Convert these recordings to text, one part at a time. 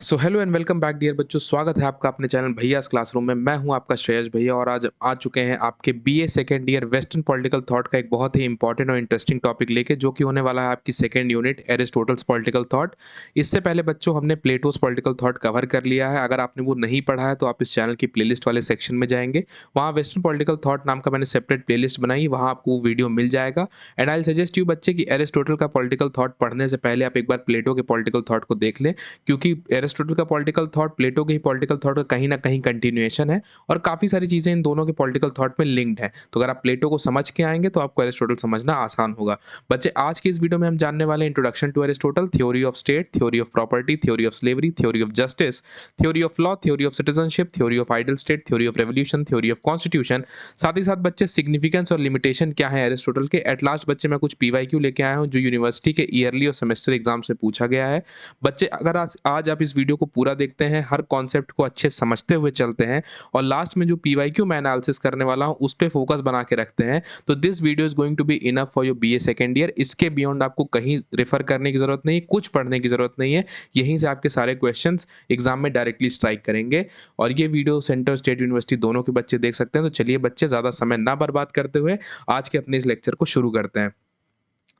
So hello and welcome back dear बच्चों। स्वागत है आपका अपने चैनल भैयास क्लासरूम में। मैं हूं आपका श्रेयस भैया और आज आ चुके हैं आपके BA second year western political thought का एक बहुत ही इंपॉर्टेंट और इंटरेस्टिंग टॉपिक लेके, जो कि होने वाला है आपकी second unit Aristotle's political thought. इससे पहले बच्चों हमने प्लेटोस पॉलिटिकल थॉट कवर कर लिया है। अगर आपने वो नहीं पढ़ा है तो आप इस चैनल की प्लेलिस्ट वाले सेक्शन में जाएंगे, वहाँ वेस्टर्न पॉलिटिकल थॉट नाम का मैंने सेपरेट प्लेलिस्ट बनाई, वहाँ आपको वो वीडियो मिल जाएगा। एंड आई सजेस्ट यू बच्चे कि एरिस्टोटल का पॉलिटिकल थॉट पढ़ने से पहले आप एक बार प्लेटो के पॉलिटिकल थॉट को देख लें, क्योंकि एरिस्टोटल का पॉलिटिकल थॉट प्लेटो के ही पॉलिटिकल थॉट का कहीं ना कहीं कंटिन्यूएशन है और काफ़ी सारी चीज़ें इन दोनों के पॉलिटिकल थॉट में लिंक्ड हैं। तो अगर आप प्लेटो को समझ के आएंगे तो आपको एरिस्टोटल समझना आसान होगा। बच्चे, आज की इस वीडियो में हम जानने वाले introduction to Aristotle, theory of state, theory of property, theory of slavery, theory of justice, theory of law, theory of citizenship, theory of ideal state, theory of revolution, theory of constitution. साथ ही साथ बच्चे significance और limitation क्या है Aristotle के। At last बच्चे मैं कुछ पीवाईक्यू लेके आया हूँ जो यूनिवर्सिटी के ईयरली और सेमेस्टर एग्जाम से पूछा गया है। बच्चे, अगर आज आप इस वीडियो को पूरा देखते हैं, हर कॉन्सेप्ट को अच्छे से समझते हुए चलते हैं और लास्ट में जो पीवाईक्यू मैं एनालिसिस करने वाला हूं उस पे फोकस बना के रखते हैं, तो this video is going to be enough for your BA second year. इसके बियॉन्ड आपको कहीं रेफर करने की जरूरत नहीं, कुछ पढ़ने की जरूरत नहीं है। यहीं से आपके सारे क्वेश्चंस एग्जाम में डायरेक्टली स्ट्राइक करेंगे और ये वीडियो सेंटर स्टेट यूनिवर्सिटी दोनों के बच्चे देख सकते हैं। तो चलिए बच्चे, ज्यादा समय ना बर्बाद करते हुए आज के अपने इस लेक्चर को शुरू करते हैं।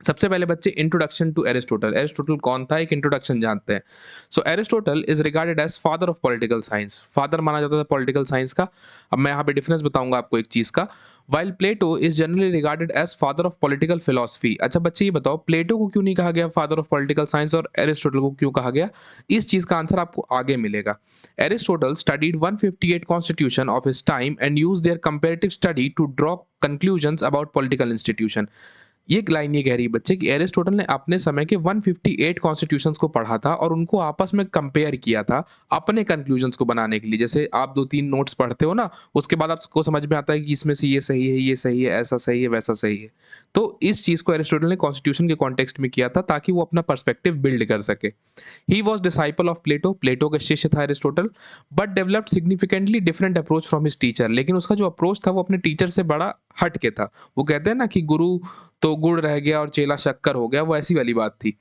सबसे पहले बच्चे, इंट्रोडक्शन टू एरिस्टोटल। एरिस्टोटल कौन था, एक इंट्रोडक्शन जानते हैं। So Aristotle is regarded as father of political science. Father माना जाता था पॉलिटिकल साइंस का। अब मैं यहाँ पे डिफरेंस बताऊंगा आपको एक चीज का। While Plato is generally regarded as father of political philosophy. अच्छा बच्चे, ये बताओ प्लेटो को क्यों नहीं कहा गया फादर ऑफ पॉलिटिकल साइंस और एरिस्टोटल को क्यों कहा गया? इस चीज का आंसर आपको आगे मिलेगा। Aristotle studied 158 constitution of his time and use their comparative study to draw conclusions about political institution. ये लाइन ये कह रही है बच्चे कि एरिस्टोटल ने अपने समय के 158 कॉन्स्टिट्यूशंस को पढ़ा था और उनको आपस में कंपेयर किया था अपने कंक्लूजन्स को बनाने के लिए। जैसे आप 2-3 नोट्स पढ़ते हो ना, उसके बाद आपको समझ में आता है कि इसमें से ये सही है, ये सही है, ऐसा सही है, वैसा सही है। तो इस चीज को एरिस्टोटल ने कॉन्स्टिट्यूशन के कॉन्टेक्स्ट में किया था ताकि वो अपना पर्सपेक्टिव बिल्ड कर सके। He was disciple of Plato. Plato का शिष्य था Aristotle, but developed significantly different approach from his teacher. लेकिन उसका जो अप्रोच था वो अपने टीचर से बड़ा हट के था। वो कहते हैं ना कि गुरु तो गुड़ रह गया और चेला शक्कर हो गया, वो ऐसी वाली बात थी।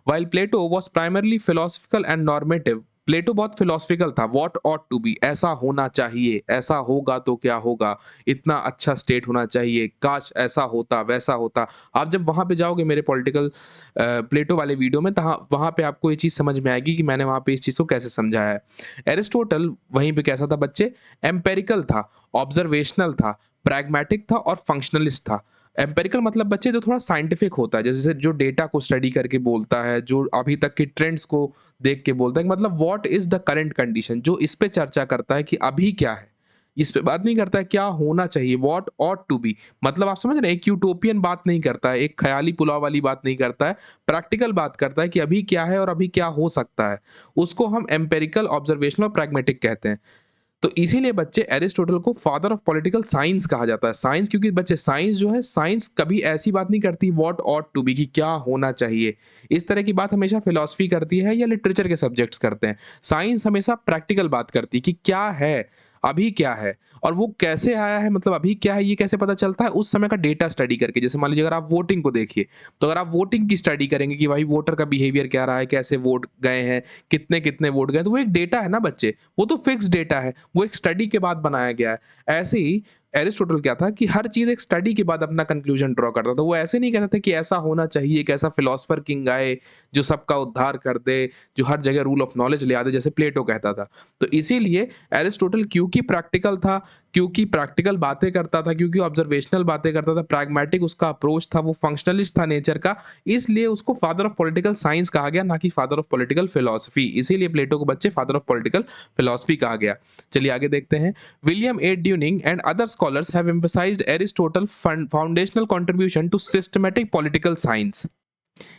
While Plato was primarily philosophical and normative. Plato बहुत फिलोसफिकल था। व्हाट ऑट टू बी, ऐसा होना चाहिए, ऐसा होगा तो क्या होगा, इतना अच्छा स्टेट होना चाहिए, काश ऐसा होता वैसा होता। आप जब वहां पे जाओगे मेरे पॉलिटिकल प्लेटो वाले वीडियो में, तो वहां पे आपको ये चीज समझ में आएगी कि मैंने वहां पे इस चीज को कैसे समझाया है। एरिस्टोटल वहीं पे कैसा था बच्चे? एम्पेरिकल था, ऑब्जर्वेशनल था, प्रैग्मेटिक था और फंक्शनलिस्ट था। एम्पेरिकल मतलब बच्चे जो थोड़ा साइंटिफिक होता है, जैसे जो डेटा को स्टडी करके बोलता है, जो अभी तक के ट्रेंड्स को देख के बोलता है, मतलब what is the current condition, जो इस पे चर्चा करता है कि अभी क्या है। इस पे बात नहीं करता है क्या होना चाहिए, व्हाट ऑट टू बी। मतलब आप समझ रहे हैं, एक यूटोपियन बात नहीं करता है, एक ख्याली पुलाव वाली बात नहीं करता है, प्रैक्टिकल बात करता है कि अभी क्या है और अभी क्या हो सकता है। उसको हम एम्पेरिकल, ऑब्जर्वेशनल और प्रैग्मेटिक कहते हैं। तो इसीलिए बच्चे एरिस्टोटल को फादर ऑफ पॉलिटिकल साइंस कहा जाता है। साइंस, क्योंकि बच्चे साइंस जो है, साइंस कभी ऐसी बात नहीं करती व्हाट ऑट टू बी कि क्या होना चाहिए। इस तरह की बात हमेशा फिलॉसफी करती है या लिटरेचर के सब्जेक्ट्स करते हैं। साइंस हमेशा प्रैक्टिकल बात करती है कि क्या है, अभी क्या है और वो कैसे आया है, मतलब अभी क्या है ये कैसे पता चलता है, उस समय का डेटा स्टडी करके। जैसे मान लीजिए अगर आप वोटिंग को देखिए, तो अगर आप वोटिंग की स्टडी करेंगे कि भाई वोटर का बिहेवियर क्या रहा है, कैसे वोट गए हैं, कितने कितने वोट गए, तो वो एक डेटा है ना बच्चे, वो तो फिक्स डेटा है, वो एक स्टडी के बाद बनाया गया है। ऐसे ही एरिस्टोटल क्या था कि हर चीज एक स्टडी के बाद अपना कंक्लूजन ड्रॉ करता था। वो ऐसे नहीं कहता था कि ऐसा होना चाहिए, एक ऐसा फिलोसफर किंग आए जो सबका उद्धार कर दे, जो हर जगह रूल ऑफ नॉलेज ले आ दे, जैसे प्लेटो कहता था। तो इसीलिए एरिस्टोटल क्योंकि प्रैक्टिकल था, क्योंकि प्रैक्टिकल बातें करता था, क्योंकि ऑब्जर्वेशनल बातें करता था, प्रैग्मेटिक उसका अप्रोच था, वो फंक्शनलिस्ट था नेचर का, इसलिए उसको फादर ऑफ पॉलिटिकल साइंस कहा गया, ना कि फादर ऑफ पॉलिटिकल फिलोसफी। इसीलिए प्लेटो को बच्चे फादर ऑफ पॉलिटिकल फिलोसफी कहा गया। चलिए आगे देखते हैं। William A Dunning and other scholars have emphasised Aristotle foundational contribution to systematic political science.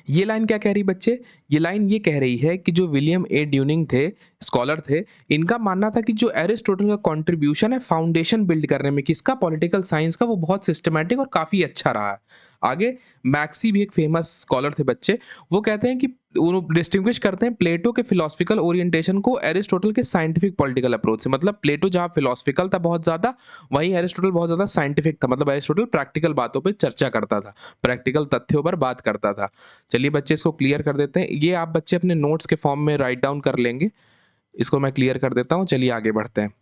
ये लाइन क्या कह रही बच्चे? ये लाइन ये कह रही है कि जो विलियम ए ड्यूनिंग थे, स्कॉलर थे, इनका मानना था कि जो एरिस्टोटल का कंट्रीब्यूशन है फाउंडेशन बिल्ड करने में, किसका, पॉलिटिकल साइंस का, वो बहुत सिस्टमैटिक और काफी अच्छा रहा है। आगे मैक्सी भी एक फेमस स्कॉलर थे बच्चे, वो कहते हैं कि वो डिस्टिंग्विश करते हैं प्लेटो के फिलोसफिकल ओरिएंटेशन को एरिस्टोटल के साइंटिफिक पॉलिटिकल अप्रोच से। मतलब प्लेटो जहाँ फिलोसफिकल था बहुत ज्यादा, वहीं एरिस्टोटल बहुत ज्यादा साइंटिफिक था। मतलब एरिस्टोटल प्रैक्टिकल बातों पर चर्चा करता था, प्रैक्टिकल तथ्यों पर बात करता था। चलिए बच्चे इसको क्लियर कर देते हैं। ये आप बच्चे अपने नोट्स के फॉर्म में राइट डाउन कर लेंगे। इसको मैं क्लियर कर देता हूँ, चलिए आगे बढ़ते हैं।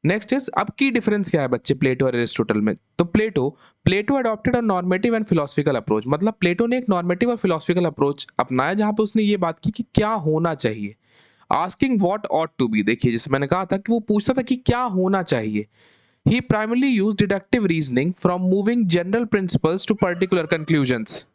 नेक्स्ट इज, अब की डिफरेंस क्या है बच्चे प्लेटो और एरिस्टोटल में? तो Plato adopted a normative and philosophical approach, मतलब प्लेटो ने एक नॉर्मेटिव और फिलोसफिकल अप्रोच अपनाया जहां पे उसने ये बात की कि क्या होना चाहिए। Asking what ought to be, देखिए जैसे मैंने कहा था कि वो पूछता था कि क्या होना चाहिए। He primarily use deductive reasoning from moving general principles to particular conclusions.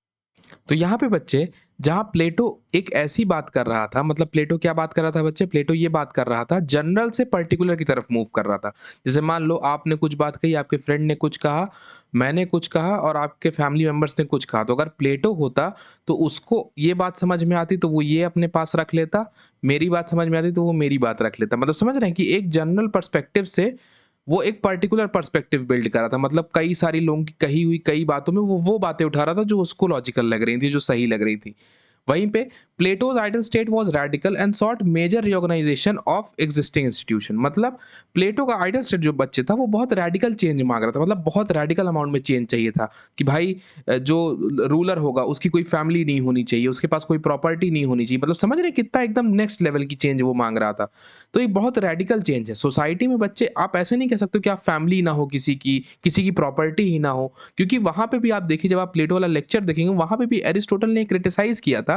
तो यहाँ पे बच्चे, जहाँ प्लेटो एक ऐसी बात कर रहा था, मतलब प्लेटो क्या बात कर रहा था बच्चे? प्लेटो ये बात कर रहा था जनरल से पर्टिकुलर की तरफ मूव कर रहा था। जैसे मान लो आपने कुछ बात कही, आपके फ्रेंड ने कुछ कहा, मैंने कुछ कहा और आपके फैमिली मेंबर्स ने कुछ कहा, तो अगर प्लेटो होता तो उसको ये बात समझ में आती तो वो ये अपने पास रख लेता, मेरी बात समझ में आती तो वो मेरी बात रख लेता। मतलब समझ रहे हैं कि एक जनरल पर्सपेक्टिव से वो एक पर्टिकुलर पर्सपेक्टिव बिल्ड कर रहा था, मतलब कई सारी लोगों की कही हुई कई बातों में वो बातें उठा रहा था जो उसको लॉजिकल लग रही थी, जो सही लग रही थी। वहीं पे Plato's ideal state was radical and sought major reorganisation of existing institution, मतलब प्लेटो का आइडल स्टेट जो बच्चे था वो बहुत रैडिकल चेंज मांग रहा था, मतलब बहुत रैडिकल अमाउंट में चेंज चाहिए था कि भाई जो रूलर होगा उसकी कोई फैमिली नहीं होनी चाहिए, उसके पास कोई प्रॉपर्टी नहीं होनी चाहिए, मतलब समझ रहे हैं कितना एकदम नेक्स्ट लेवल की चेंज वो मांग रहा था। तो ये बहुत रेडिकल चेंज है सोसाइटी में बच्चे। आप ऐसे नहीं कह सकते कि आप फैमिली ना हो, किसी की प्रॉपर्टी ही ना हो, क्योंकि वहां पे भी आप देखिए, जब आप प्लेटो वाला लेक्चर देखेंगे वहां पे भी एरिस्टोटल ने क्रिटिसाइज किया था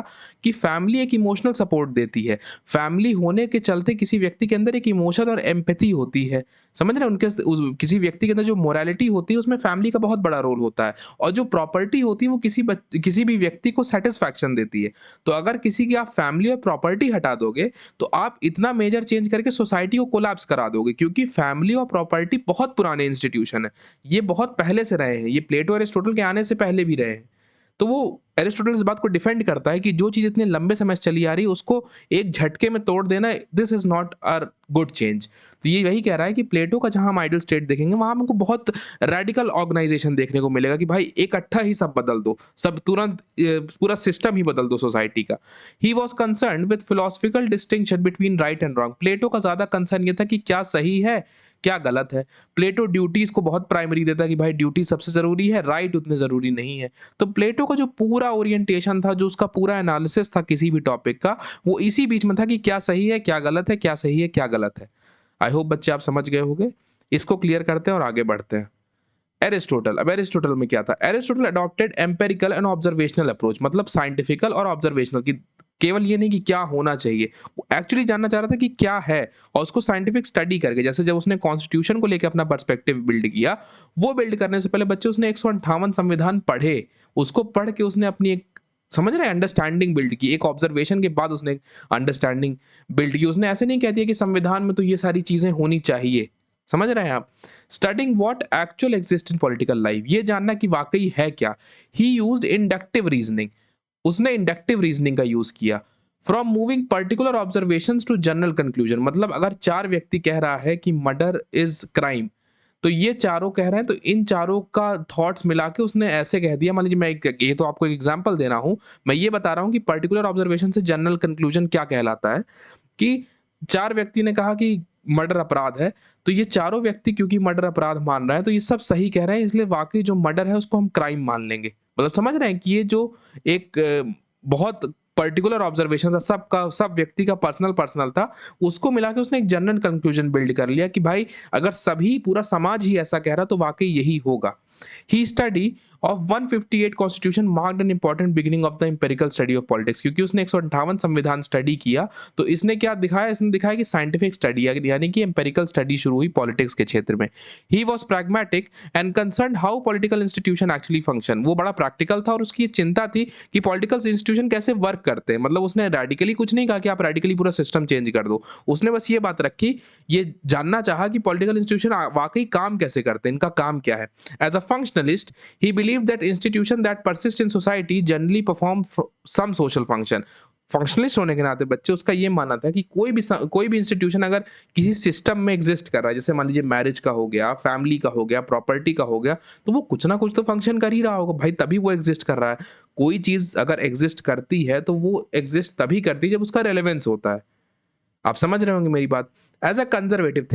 कि फैमिली एक इमोशनल सपोर्ट देती है, फैमिली होने के चलते किसी व्यक्ति के अंदर एक इमोशन और एम्पैथी होती है, समझ रहे हैं उनके किसी व्यक्ति के अंदर जो मोरालिटी होती है उसमें फैमिली का बहुत बड़ा रोल होता है, और जो प्रॉपर्टी होती है वो किसी भी व्यक्ति को सेटिस्फैक्शन देती है। तो अगर किसी की आप फैमिली और प्रॉपर्टी हटा दोगे तो आप इतना मेजर चेंज करके सोसाइटी को कोलैप्स करा दोगे, क्योंकि फैमिली और प्रॉपर्टी बहुत पुराने इंस्टीट्यूशन है, ये बहुत पहले से रहे हैं, ये प्लेटो अरिस्टोटल के आने से पहले भी रहे हैं। तो वो एरिस्टोटल इस बात को डिफेंड करता है कि जो चीज इतने लंबे समय से चली आ रही है उसको एक झटके में तोड़ देना, this is not a good change. तो ये वही कह रहा है कि प्लेटो का जहां हम आइडल स्टेट देखेंगे वहां हमको बहुत रेडिकल ऑर्गेनाइजेशन देखने को मिलेगा कि भाई इकट्ठा ही सब बदल दो, सब तुरंत पूरा सिस्टम ही बदल दो सोसाइटी का। He was concern with philosophical distinction between right and wrong, Plato का ज्यादा कंसर्न ये था कि क्या सही है क्या गलत है। प्लेटो ड्यूटीज को बहुत प्राइमरी देता है कि भाई ड्यूटी सबसे जरूरी है, राइट उतने जरूरी नहीं है। तो प्लेटो का जो पूरा ओरिएंटेशन था, जो उसका पूरा एनालिसिस था किसी भी टॉपिक का, वो इसी बीच में था कि क्या सही है क्या गलत है, क्या सही है क्या गलत है। आई होप बच्चे आप समझ गए होंगे। इसको क्लियर करते हैं और आगे बढ़ते हैं। एरिस्टोटल, अब एरिस्टोटल में क्या था? Aristotle adopted empirical and observational approach, मतलब साइंटिफिकल और ऑब्जर्वेशनल की, केवल ये नहीं कि क्या होना चाहिए, वो एक्चुअली जानना चाह रहा था कि क्या है, और उसको साइंटिफिक स्टडी करके, जैसे जब उसने कॉन्स्टिट्यूशन को लेकर अपना पर्सपेक्टिव बिल्ड किया, वो बिल्ड करने से पहले बच्चे उसने 158 संविधान पढ़े, उसको पढ़ के उसने अपनी एक, समझ रहे हैं, अंडरस्टैंडिंग बिल्ड की, एक ऑब्जर्वेशन के बाद उसने अंडरस्टैंडिंग बिल्ड की। उसने ऐसे नहीं कह दिया कि संविधान में तो ये सारी चीजें होनी चाहिए, समझ रहे हैं आप? Studying what actual exist in political life, ये जानना कि वाकई है क्या। ही यूज्ड इंडक्टिव रीजनिंग, उसने इंडक्टिव रीजनिंग का यूज किया। From moving particular observations to general conclusion, मतलब अगर चार व्यक्ति कह रहा है कि मर्डर इज क्राइम, तो ये चारों कह रहे हैं, तो इन चारों का थॉट्स मिला के उसने ऐसे कह दिया। मान लीजिए मैं ये तो आपको एक एग्जांपल दे रहा हूं, मैं ये बता रहा हूं कि पर्टिकुलर ऑब्जर्वेशन से जनरल कंक्लूजन क्या कहलाता है, कि चार व्यक्ति ने कहा कि मर्डर अपराध है, तो ये चारों व्यक्ति क्योंकि मर्डर अपराध मान रहे हैं तो ये सब सही कह रहे हैं, इसलिए वाकई जो मर्डर है उसको हम क्राइम मान लेंगे। मतलब समझ रहे हैं कि ये जो एक बहुत पर्टिकुलर ऑब्जर्वेशन था, सबका सब व्यक्ति का पर्सनल पर्सनल था, उसको मिला के उसने एक जनरल कंक्लूजन बिल्ड कर लिया कि भाई अगर सभी पूरा समाज ही ऐसा कह रहा तो वाकई यही होगा। He study of 158 constitution marked an important beginning of the empirical study of politics, क्योंकि उसने 158 संविधान स्टडी किया, तो इसने क्या दिखाया, इसने दिखाया कि साइंटिफिक स्टडी यानी कि एम्पिरिकल स्टडी शुरू हुई पॉलिटिक्स के क्षेत्र में। He was pragmatic and concern how political institution actually function, वो बड़ा प्रैक्टिकल था और उसकी ये चिंता थी कि पॉलिटिकल इंस्टीट्यूशन कैसे वर्क करते हैं। मतलब उसने रेडिकली कुछ नहीं कहा कि आप रेडिकली पूरा सिस्टम चेंज कर दो, उसने बस ये बात रखी, ये जानना चाहा कि पॉलिटिकल इंस्टीट्यूशन वाकई काम कैसे करते हैं, इनका काम क्या है। As a functionalist he believe that institution that persist in society generally perform some social function. Functionalist होने के नाते बच्चे उसका ये मानना था कि कोई भी इंस्टीट्यूशन अगर किसी सिस्टम में एग्जिस्ट कर रहा है, जैसे मान लीजिए मैरिज का हो गया, फैमिली का हो गया, प्रॉपर्टी का हो गया, तो वो कुछ ना कुछ तो फंक्शन कर ही रहा होगा भाई, तभी वो एग्जिस्ट कर रहा है। कोई चीज अगर एग्जिस्ट करती है तो वो एग्जिस्ट तभी करती है जब उसका रेलेवेंस होता है। आप समझ रहे होंगे मेरी बात। एज अ कंजर्वेटिव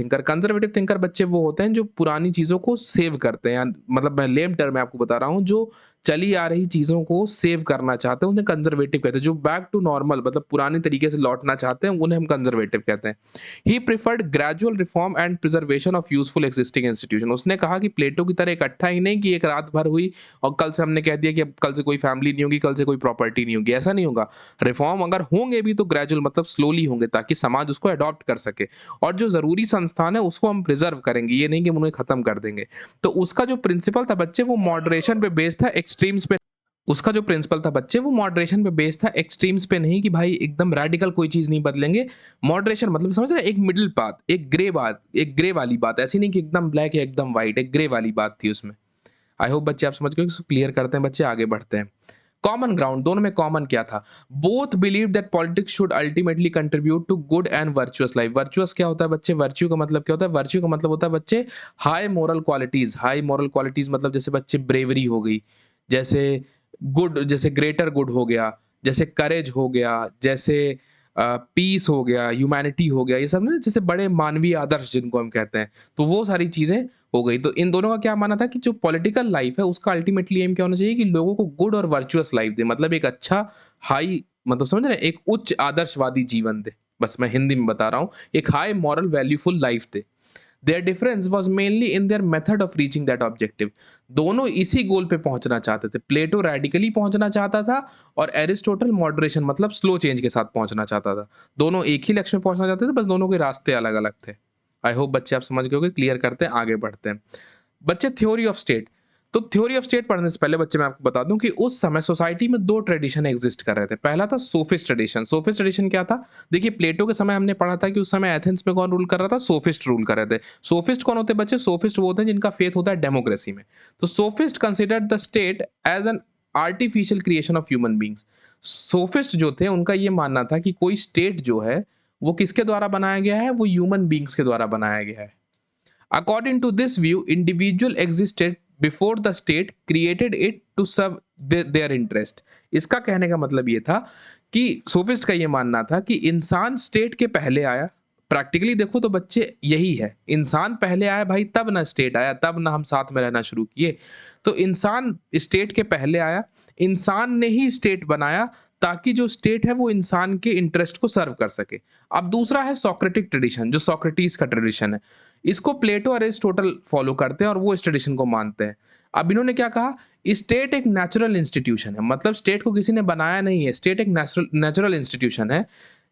थिंकर बच्चे वो होते हैं जो पुरानी चीज़ों को सेव करते हैं, मतलब मैं लेम टर्म में आपको बता रहा हूँ, जो चली आ रही चीज़ों को सेव करना चाहते हैं उन्हें कंजर्वेटिव कहते हैं। जो बैक टू नॉर्मल मतलब पुरानी तरीके से लौटना चाहते हैं उन्हें हम कंजर्वेटिव कहते हैं। He preferred gradual reform and preservation of useful existing institution. उसने कहा कि प्लेटो की तरह इकट्ठा ही नहीं कि एक रात भर हुई और कल से हमने कह दिया कि अब कल से कोई फैमिली नहीं होगी, कल से कोई प्रॉपर्टी नहीं होगी, ऐसा नहीं होगा। रिफॉर्म अगर होंगे भी तो ग्रेजुअल मतलब स्लोली होंगे ताकि समाज उसको अडॉप्ट कर सके, और जो ज़रूरी संस्थान है उसको हम प्रिजर्व करेंगे, ये नहीं कि हम उन्हें खत्म कर देंगे। तो उसका जो प्रिंसिपल था बच्चे वो मॉडरेशन पे बेस्ड था, एक्सट्रीम्स पे। उसका जो प्रिंसिपल था बच्चे वो मॉडरेशन पे बेस्ड था, एक्सट्रीम्स पे नहीं कि भाई एकदम रेडिकल कोई चीज़ नहीं बदलेंगे। मॉडरेशन मतलब समझ रहे हैं, एक मिडिल पाथ, एक ग्रे वाली बात, ऐसी नहीं कि एकदम ब्लैक या एकदम व्हाइट, एक ग्रे वाली बात थी उसमें। आई होप बच्चे आप समझ गए। इसको क्लियर करते हैं बच्चे, आगे बढ़ते हैं। कॉमन ग्राउंड, दोनों में कॉमन क्या था? Both believe that politics should ultimately contribute to good and virtuous life. Virtuous क्या होता है बच्चे? वर्च्यू का मतलब क्या होता है? वर्च्यू का मतलब होता है बच्चे high moral qualities. High moral qualities मतलब जैसे बच्चे ब्रेवरी हो गई, जैसे गुड, जैसे ग्रेटर गुड हो गया, जैसे करेज हो गया, जैसे पीस हो गया, ह्यूमैनिटी हो गया, ये सब ना जैसे बड़े मानवीय आदर्श जिनको हम कहते हैं, तो वो सारी चीजें हो गई। तो इन दोनों का क्या मानना था कि जो पॉलिटिकल लाइफ है उसका अल्टीमेटली एम क्या होना चाहिए कि लोगों को गुड और वर्चुअस लाइफ दे, मतलब एक अच्छा हाई, मतलब समझ रहे हैं, एक उच्च आदर्शवादी जीवन दे। बस मैं हिंदी में बता रहा हूँ, एक हाई मॉरल वैल्यूफुल लाइफ दे। Their difference was mainly in their method of reaching that objective. दोनों इसी गोल पे पहुंचना चाहते थे। प्लेटो रेडिकली पहुंचना चाहता था और एरिस्टोटल मॉडरेशन मतलब स्लो चेंज के साथ पहुंचना चाहता था। दोनों एक ही लक्ष्य में पहुंचना चाहते थे, बस दोनों के रास्ते अलग अलग थे। आई होप बच्चे आप समझ गए होंगे। क्लियर करते हैं, आगे बढ़ते हैं। बच्चे थ्योरी ऑफ स्टेट। तो थ्योरी ऑफ स्टेट पढ़ने से पहले बच्चे मैं आपको बता दूं कि उस समय सोसाइटी में दो ट्रेडिशन एग्जिस्ट कर रहे थे। पहला था सोफिस्ट ट्रेडिशन। सोफिस्ट ट्रेडिशन क्या था? देखिए प्लेटो के समय हमने पढ़ा था कि उस समय एथेंस में कौन रूल कर रहा था? सोफिस्ट रूल कर रहे थे। सोफिस्ट कौन होते हैं बच्चे? सोफिस्ट वो होते हैं जिनका फेथ होता है डेमोक्रेसी में। तो sophist considered the state as an artificial creation of human beings. Sophist जो थे उनका ये मानना था कि कोई स्टेट जो है वो किसके द्वारा बनाया गया है? वो ह्यूमन बींग्स के द्वारा बनाया गया है। According to this view, individual existed before the state created it to serve their interest. इसका कहने का मतलब ये था कि सोफिस्ट का ये मानना था कि इंसान स्टेट के पहले आया। प्रैक्टिकली देखो तो बच्चे यही है, इंसान पहले आया भाई, तब ना स्टेट आया, तब ना हम साथ में रहना शुरू किए। तो इंसान स्टेट के पहले आया, इंसान ने ही स्टेट बनाया ताकि जो स्टेट है वो इंसान के इंटरेस्ट को सर्व कर सके। अब दूसरा है सोक्रेटिक ट्रेडिशन, जो सोक्रेटिस का ट्रेडिशन है। इसको प्लेटो और एरिस्टोटल फॉलो करते हैं और वो इस ट्रेडिशन को मानते हैं। अब इन्होंने क्या कहा? स्टेट एक नेचुरल इंस्टीट्यूशन है, मतलब स्टेट को किसी ने बनाया नहीं है, स्टेट एक नेचुरल इंस्टीट्यूशन है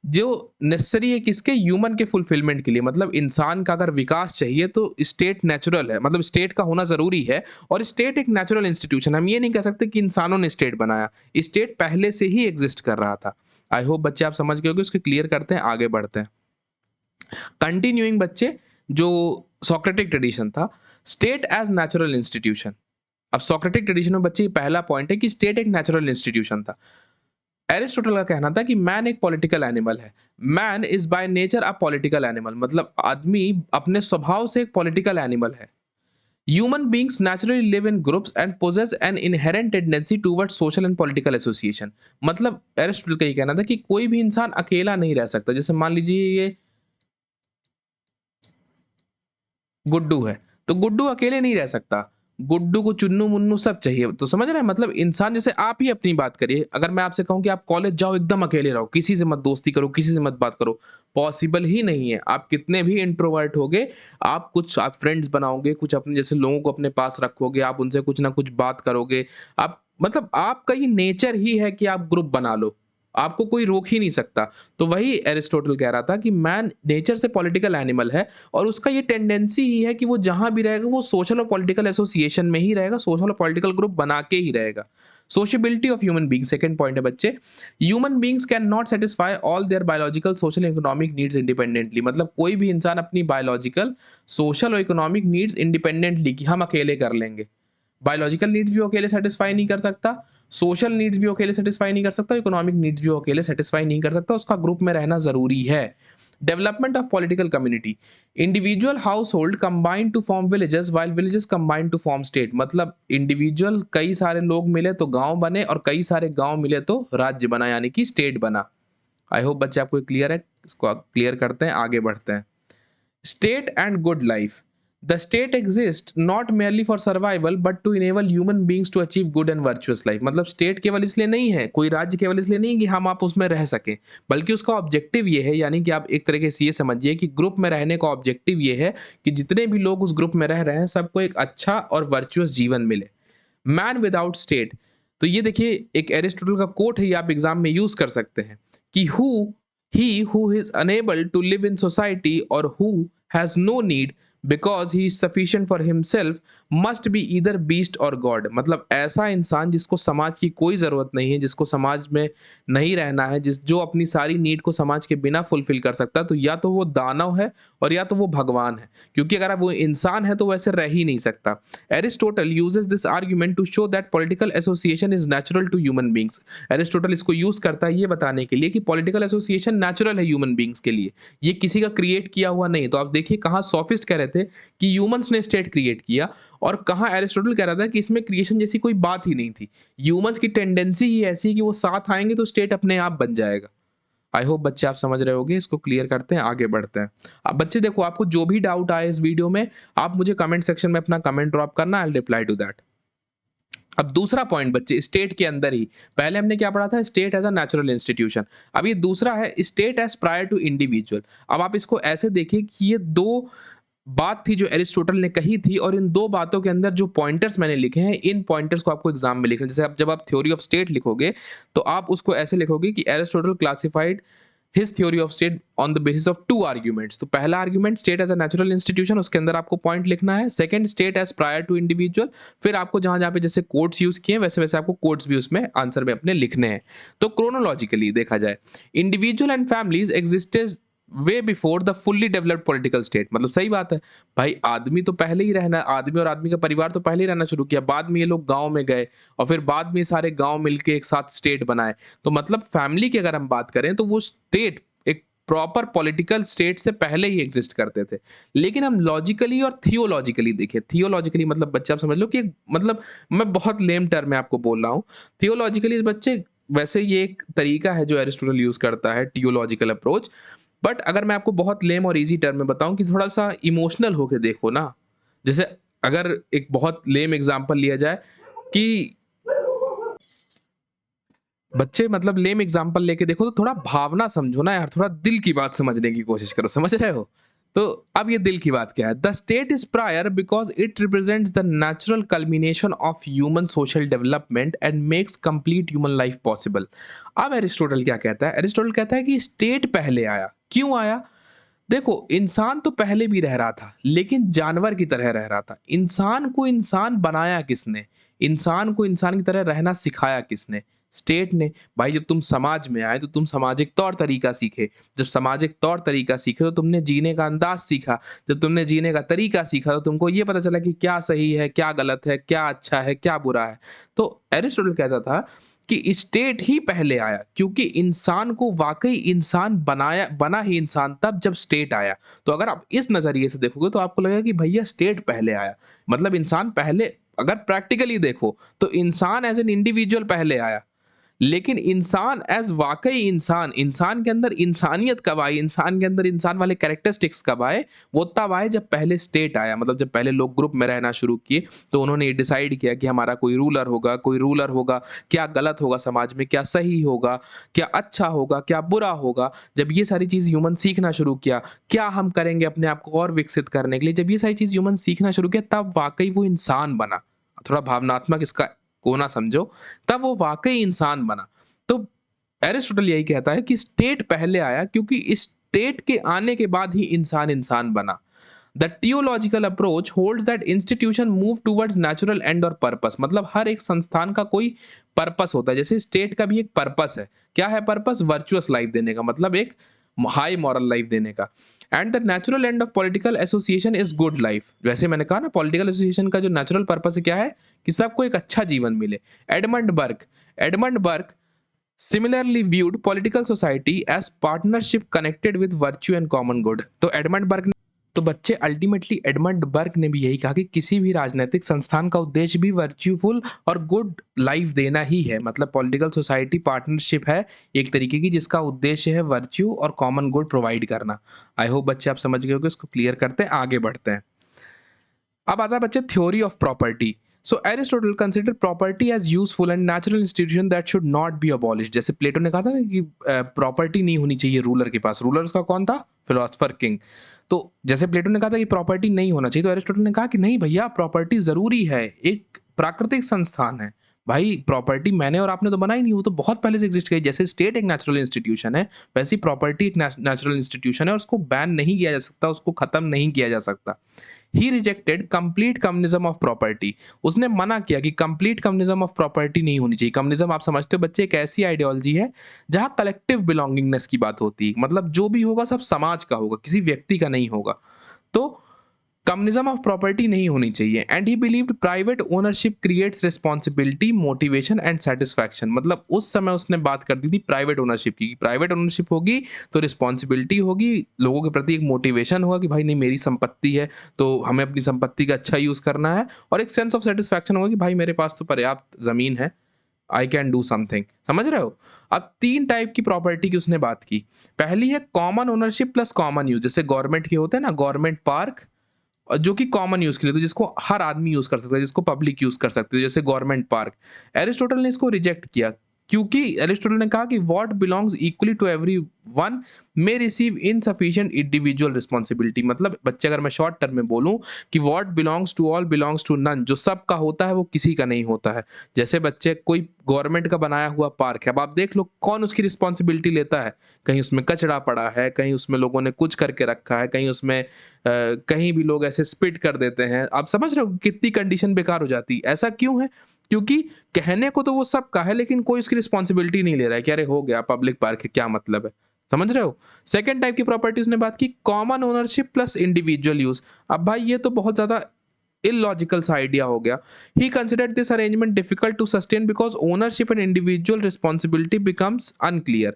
जो नेसेसरी है किसके? ह्यूमन के फुलफिलमेंट के लिए। मतलब इंसान का अगर विकास चाहिए तो स्टेट नेचुरल है, मतलब स्टेट का होना जरूरी है। और स्टेट एक नेचुरल इंस्टीट्यूशन, हम ये नहीं कह सकते कि इंसानों ने स्टेट बनाया, स्टेट पहले से ही एग्जिस्ट कर रहा था। आई होप बच्चे आप समझ गए होंगे। उसको क्लियर करते हैं, आगे बढ़ते हैं। कंटिन्यूइंग बच्चे, जो सोक्रेटिक ट्रेडिशन था, स्टेट एज नेचुरल इंस्टीट्यूशन। अब सोक्रेटिक ट्रेडिशन में बच्चे पहला पॉइंट है कि स्टेट एक नेचुरल इंस्टीट्यूशन था। एरिस्टोटल का कहना था कि मैन एक पॉलिटिकल एनिमल है। Man is by nature a political animal, मतलब आदमी अपने स्वभाव से एक पॉलिटिकल एनिमल है। Human beings naturally live in groups and possess an inherent tendency towards social and political association. मतलब एरिस्टोटल का ये कहना था कि कोई भी इंसान अकेला नहीं रह सकता। जैसे मान लीजिए ये गुड्डू है, तो गुड्डू अकेले नहीं रह सकता। गुड्डू को चुन्नू मुन्नू सब चाहिए। तो समझ रहे हैं, मतलब इंसान, जैसे आप ही अपनी बात करिए, अगर मैं आपसे कहूं कि आप कॉलेज जाओ एकदम अकेले रहो, किसी से मत दोस्ती करो, किसी से मत बात करो, पॉसिबल ही नहीं है। आप कितने भी इंट्रोवर्ट होगे, आप फ्रेंड्स बनाओगे, कुछ अपने जैसे लोगों को अपने पास रखोगे, आप उनसे कुछ ना कुछ बात करोगे। आप मतलब आपका ये नेचर ही है कि आप ग्रुप बना लो, आपको कोई रोक ही नहीं सकता। तो वही एरिस्टोटल कह रहा था कि मैन नेचर से पॉलिटिकल एनिमल है और उसका ये टेंडेंसी ही है कि वो जहां भी रहेगा वो सोशल और पॉलिटिकल एसोसिएशन में ही रहेगा, सोशल और पॉलिटिकल ग्रुप बना के ही रहेगा। Sociability of human being, second point है बच्चे, human beings can not satisfy all their biological social economic needs independently. मतलब कोई भी इंसान अपनी बायोलॉजिकल सोशल और इकोनॉमिक नीड्स इंडिपेंडेंटली कि हम अकेले कर लेंगे, बायोलॉजिकल नीड्स भी वो अकेले सेटिस्फाई नहीं कर सकता, सोशल नीड्स भी वो अकेले सेटिस्फाई नहीं कर सकता, इकोनॉमिक नीड्स भी वो अकेले सेटिस्फाई नहीं कर सकता, उसका ग्रुप में रहना जरूरी है। Development of political community, individual household combine to form villages while villages combine to form state. मतलब इंडिविजुअल कई सारे लोग मिले तो गांव बने और कई सारे गांव मिले तो राज्य बना, यानी कि स्टेट बना। आई होप बच्चे आपको क्लियर है। इसको क्लियर करते हैं, आगे बढ़ते हैं। State and good life. The state exist not merely for survival but to enable human beings to achieve good and virtuous life. मतलब स्टेट केवल इसलिए नहीं है, कोई राज्य केवल इसलिए नहीं कि हम आप उसमें रह सकें, बल्कि उसका ऑब्जेक्टिव ये है, यानी कि आप एक तरीके से ये समझिए कि ग्रुप में रहने का ऑब्जेक्टिव ये है कि जितने भी लोग उस ग्रुप में रह रहे हैं सबको एक अच्छा और वर्चुअस जीवन मिले। Man without state. तो ये देखिए एक एरिस्टोटल का कोट है, ये आप एग्जाम में यूज कर सकते हैं कि who is unable to live in society or who has no need because he is sufficient for himself must be either beast or god। मतलब ऐसा इंसान जिसको समाज की कोई जरूरत नहीं है, जिसको समाज में नहीं रहना है, जो अपनी सारी नीड को समाज के बिना फुलफिल कर सकता है, तो या तो वो दानव है और या तो वो भगवान है, क्योंकि अगर वो इंसान है तो वैसे रह ही नहीं सकता। Aristotle uses this argument to show that political association is natural to human beings. Aristotle इसको यूज करता है ये बताने के लिए कि पॉलिटिकल एसोसिएशन नेचुरल है ह्यूमन बींग्स के लिए, ये किसी का क्रिएट किया हुआ नहीं। तो आप देखिए कहाँ सोफिस्ट कह रहे थे कि ह्यूमंस ने स्टेट क्रिएट किया, और कहाँ एरिस्टोटल कह रहा था कि इसमें क्रिएशन जैसी कोई बात ही नहीं थी। ह्यूमंस की टेंडेंसी ही ऐसी कि वो साथ आएंगे तो स्टेट अपने आप बन जाएगा। आई होप बच्चे आप समझ रहे होंगे, इसको क्लियर करते हैं, आगे बढ़ते हैं। अब बच्चे देखो, आपको जो भी डाउट आए इस वीडियो में, आप मुझे कमेंट सेक्शन में अपना कमेंट ड्रॉप करना, I will reply to that. अब दूसरा पॉइंट बच्चे, स्टेट के अंदर ही, पहले हमने क्या पढ़ा था, state as a natural institution. अब ये दूसरा है state as prior to individual. अब आप इसको ऐसे देखिए कि ये दो बात थी जो एरिस्टोटल ने कही थी, और इन दो बातों के अंदर जो पॉइंटर्स मैंने लिखे हैं, इन पॉइंटर्स को आपको एग्जाम में लिखना। जैसे आप जब आप थ्योरी ऑफ स्टेट लिखोगे तो आप उसको ऐसे लिखोगे कि Aristotle classified his theory of state on the basis of two arguments. तो पहला argument state as a natural institution, उसके अंदर आपको पॉइंट लिखना है। Second state as prior to individual, फिर आपको जहां जहां पे जैसे कोड्स यूज किए वैसे वैसे आपको कोड्स भी उसमें आंसर में अपने लिखने हैं। तो क्रोनोलॉजिकली देखा जाए, individual and families existed way before the fully developed political state. मतलब सही बात है भाई, आदमी तो पहले ही रहना, आदमी और आदमी का परिवार तो पहले ही रहना शुरू किया, बाद में ये लोग गांव में गए और फिर बाद में ये सारे गांव मिलके एक साथ स्टेट बनाए। तो मतलब फैमिली की अगर हम बात करें तो वो स्टेट एक प्रॉपर पॉलिटिकल स्टेट से पहले ही एग्जिस्ट करते थे। लेकिन हम लॉजिकली और थियोलॉजिकली देखें, थियोलॉजिकली मतलब बच्चे आप समझ लो कि मतलब मैं बहुत लेम टर्म में आपको बोल रहा हूँ। थियोलॉजिकली बच्चे, वैसे ये एक तरीका है जो एरिस्टोटल यूज करता है, थियोलॉजिकल अप्रोच। बट अगर मैं आपको बहुत लेम और इजी टर्म में बताऊं कि थोड़ा सा इमोशनल होके देखो ना, जैसे अगर एक बहुत लेम एग्जांपल लिया जाए कि बच्चे मतलब लेम एग्जांपल लेके देखो तो थोड़ा भावना समझो ना यार, थोड़ा दिल की बात समझने की कोशिश करो, समझ रहे हो? तो अब ये दिल की बात क्या है, the state is prior because it represents the natural culmination of human social development and makes complete human life possible. अब एरिस्टोटल क्या कहता है, एरिस्टोटल कहता है कि स्टेट पहले आया। क्यों आया? देखो, इंसान तो पहले भी रह रहा था लेकिन जानवर की तरह रह रहा था। इंसान को इंसान बनाया किसने? इंसान को इंसान की तरह रहना सिखाया किसने? स्टेट ने। भाई जब तुम समाज में आए तो तुम सामाजिक तौर तरीका सीखे, जब सामाजिक तौर तरीका सीखे तो तुमने जीने का अंदाज सीखा, जब तुमने जीने का तरीका सीखा तो तुमको ये पता चला कि क्या सही है, क्या गलत है, क्या अच्छा है, क्या बुरा है। तो एरिस्टोटल कहता था कि स्टेट ही पहले आया, क्योंकि इंसान को वाकई इंसान बना ही इंसान तब जब स्टेट आया। तो अगर आप इस नजरिए से देखोगे तो आपको लगेगा कि भैया स्टेट पहले आया, मतलब इंसान पहले। अगर प्रैक्टिकली देखो तो इंसान एज एन इंडिविजुअल पहले आया, लेकिन इंसान एज वाकई इंसान, इंसान के अंदर इंसानियत कब आई, इंसान के अंदर इंसान वाले कैरेक्टरिस्टिक्स कब आए, वो तब आए जब पहले स्टेट आया। मतलब जब पहले लोग ग्रुप में रहना शुरू किए तो उन्होंने ये डिसाइड किया कि हमारा कोई रूलर होगा, कोई रूलर होगा, क्या गलत होगा समाज में, क्या सही होगा, क्या अच्छा होगा, क्या बुरा होगा। जब ये सारी चीज ह्यूमन सीखना शुरू किया, क्या हम करेंगे अपने आप को और विकसित करने के लिए, जब ये सारी चीज ह्यूमन सीखना शुरू किया तब वाकई वो इंसान बना। थोड़ा भावनात्मक इसका कोना समझो, तब वो वाकई इंसान बना। तो एरिस्टोटल यही कहता है कि स्टेट पहले आया क्योंकि स्टेट के आने के बाद ही इंसान इंसान बना। The teleological approach holds that institution move towards natural end और पर्पस। मतलब हर एक संस्थान का कोई पर्पस होता है, जैसे स्टेट का भी एक पर्पस है। क्या है पर्पस? वर्चुअस लाइफ देने का, मतलब एक हाई मॉरल लाइफ देने का। And the natural end of political association is good life. वैसे मैंने कहा ना, पॉलिटिकल एसोसिएशन का जो नेचुरल पर्पस है क्या है कि सबको एक अच्छा जीवन मिले। Edmund Burke similarly viewed political society as partnership connected with virtue and common good। तो एडमंड बर्क तो बच्चे अल्टीमेटली एडमंड बर्ग ने भी यही कहा कि किसी भी राजनीतिक संस्थान का उद्देश्य भी वर्च्यूफुल और गुड लाइफ देना ही है। मतलब पॉलिटिकल सोसाइटी पार्टनरशिप है एक तरीके की, जिसका उद्देश्य है वर्च्यू और कॉमन गुड प्रोवाइड करना। आई होप बच्चे आप समझ गए होंगे। इसको क्लियर करते हैं, आगे बढ़ते हैं। अब आता है बच्चे theory of property. So Aristotle consider property as useful and natural institution that should not be abolish. जैसे प्लेटो ने कहा था ना कि प्रॉपर्टी नहीं होनी चाहिए रूलर के पास। रूलर का कौन था? Philosopher king. तो जैसे प्लेटो ने कहा था कि प्रॉपर्टी नहीं होना चाहिए, तो एरिस्टोटल ने कहा कि नहीं भैया, प्रॉपर्टी जरूरी है, एक प्राकृतिक संस्थान है। भाई प्रॉपर्टी मैंने और आपने तो बनाई नहीं, वो तो बहुत पहले से एग्जिस्ट की। जैसे स्टेट एक नेचुरल इंस्टीट्यूशन है, वैसे ही प्रॉपर्टी एक नेचुरल इंस्टीट्यूशन है, और उसको बैन नहीं किया जा सकता, उसको खत्म नहीं किया जा सकता। He rejected complete communism of property. उसने मना किया कि कंप्लीट कम्युनिज्म ऑफ प्रॉपर्टी नहीं होनी चाहिए। कम्युनिज्म आप समझते हो बच्चे, एक ऐसी आइडियोलॉजी है जहां कलेक्टिव बिलोंगिंगनेस की बात होती है। मतलब जो भी होगा सब समाज का होगा, किसी व्यक्ति का नहीं होगा। तो कम्युनिज्म ऑफ प्रॉपर्टी नहीं होनी चाहिए। And he believed private ownership creates responsibility, motivation and satisfaction. मतलब उस समय उसने बात कर दी थी प्राइवेट ओनरशिप की। प्राइवेट ओनरशिप होगी तो रिस्पॉन्सिबिलिटी होगी, लोगों के प्रति एक मोटिवेशन होगा कि भाई नहीं, मेरी संपत्ति है तो हमें अपनी संपत्ति का अच्छा यूज करना है, और एक सेंस ऑफ सेटिस्फैक्शन होगा कि भाई मेरे पास तो पर्याप्त जमीन है, आई कैन डू समथिंग। समझ रहे हो? अब 3 टाइप की प्रॉपर्टी की उसने बात की। पहली है common ownership plus common use. जैसे गवर्नमेंट के होते हैं ना, गवर्नमेंट पार्क, जो कि कॉमन यूज के लिए, तो जिसको हर आदमी यूज कर सकता है, जिसको पब्लिक यूज कर सकते हैं, जैसे गवर्नमेंट पार्क। एरिस्टोटल ने इसको रिजेक्ट किया, क्योंकि एरिस्टोटल ने कहा कि what belongs equally to every one may receive insufficient individual responsibility. मतलब बच्चे, अगर मैं शॉर्ट टर्म में बोलूं कि what belongs to all belongs to none, जो सबका होता है वो किसी का नहीं होता है। जैसे बच्चे, कोई गवर्नमेंट का बनाया हुआ पार्क है, अब आप देख लो कौन उसकी रिस्पॉन्सिबिलिटी लेता है। कहीं उसमें कचरा पड़ा है, कहीं उसमें लोगों ने कुछ करके रखा है, कहीं उसमें कहीं भी लोग ऐसे स्पिट कर देते हैं। आप समझ रहे हो कितनी कंडीशन बेकार हो जाती। ऐसा क्यों है? क्योंकि कहने को तो वो सबका है, लेकिन कोई उसकी रिस्पॉन्सिबिलिटी नहीं ले रहा है कि अरे हो गया पब्लिक पार्क है, क्या मतलब है। समझ रहे हो? सेकंड टाइप की प्रॉपर्टीज ने बात की common ownership plus individual use. अब भाई ये तो बहुत ज्यादा illogical सा आइडिया हो गया। He considered this arrangement difficult to sustain because ownership and individual responsibility becomes unclear।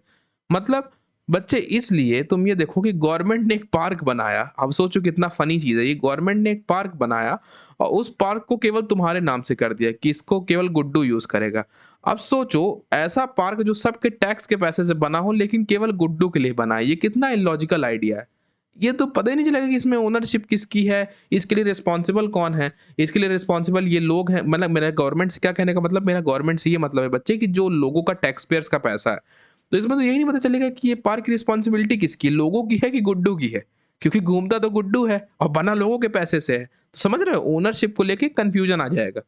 मतलब बच्चे, इसलिए तुम ये देखो कि गवर्नमेंट ने एक पार्क बनाया। अब सोचो कितना फनी चीज है ये। गवर्नमेंट ने एक पार्क बनाया और उस पार्क को केवल तुम्हारे नाम से कर दिया कि इसको केवल गुड्डू यूज करेगा। अब सोचो ऐसा पार्क जो सबके टैक्स के पैसे से बना हो, लेकिन केवल गुड्डू के लिए बना है। ये कितना इलॉजिकल आइडिया है। ये तो पता ही नहीं चलेगा कि इसमें ओनरशिप किसकी है, इसके लिए रिस्पॉन्सिबल कौन है। इसके लिए रिस्पॉन्सिबल ये लोग हैं। मतलब मेरा गवर्नमेंट से क्या कहने का मतलब, मेरा गवर्नमेंट से ये मतलब है बच्चे कि जो लोगों का टैक्स पेयर्स का पैसा है, तो इसमें तो यही नहीं पता चलेगा कि ये पार्क की रिस्पॉन्सिबिलिटी किसकी है, लोगों की है कि गुड्डू की है। क्योंकि घूमता तो गुड्डू है और बना लोगों के पैसे से है। तो समझ रहे हो, ओनरशिप को लेके कंफ्यूजन आ जाएगा।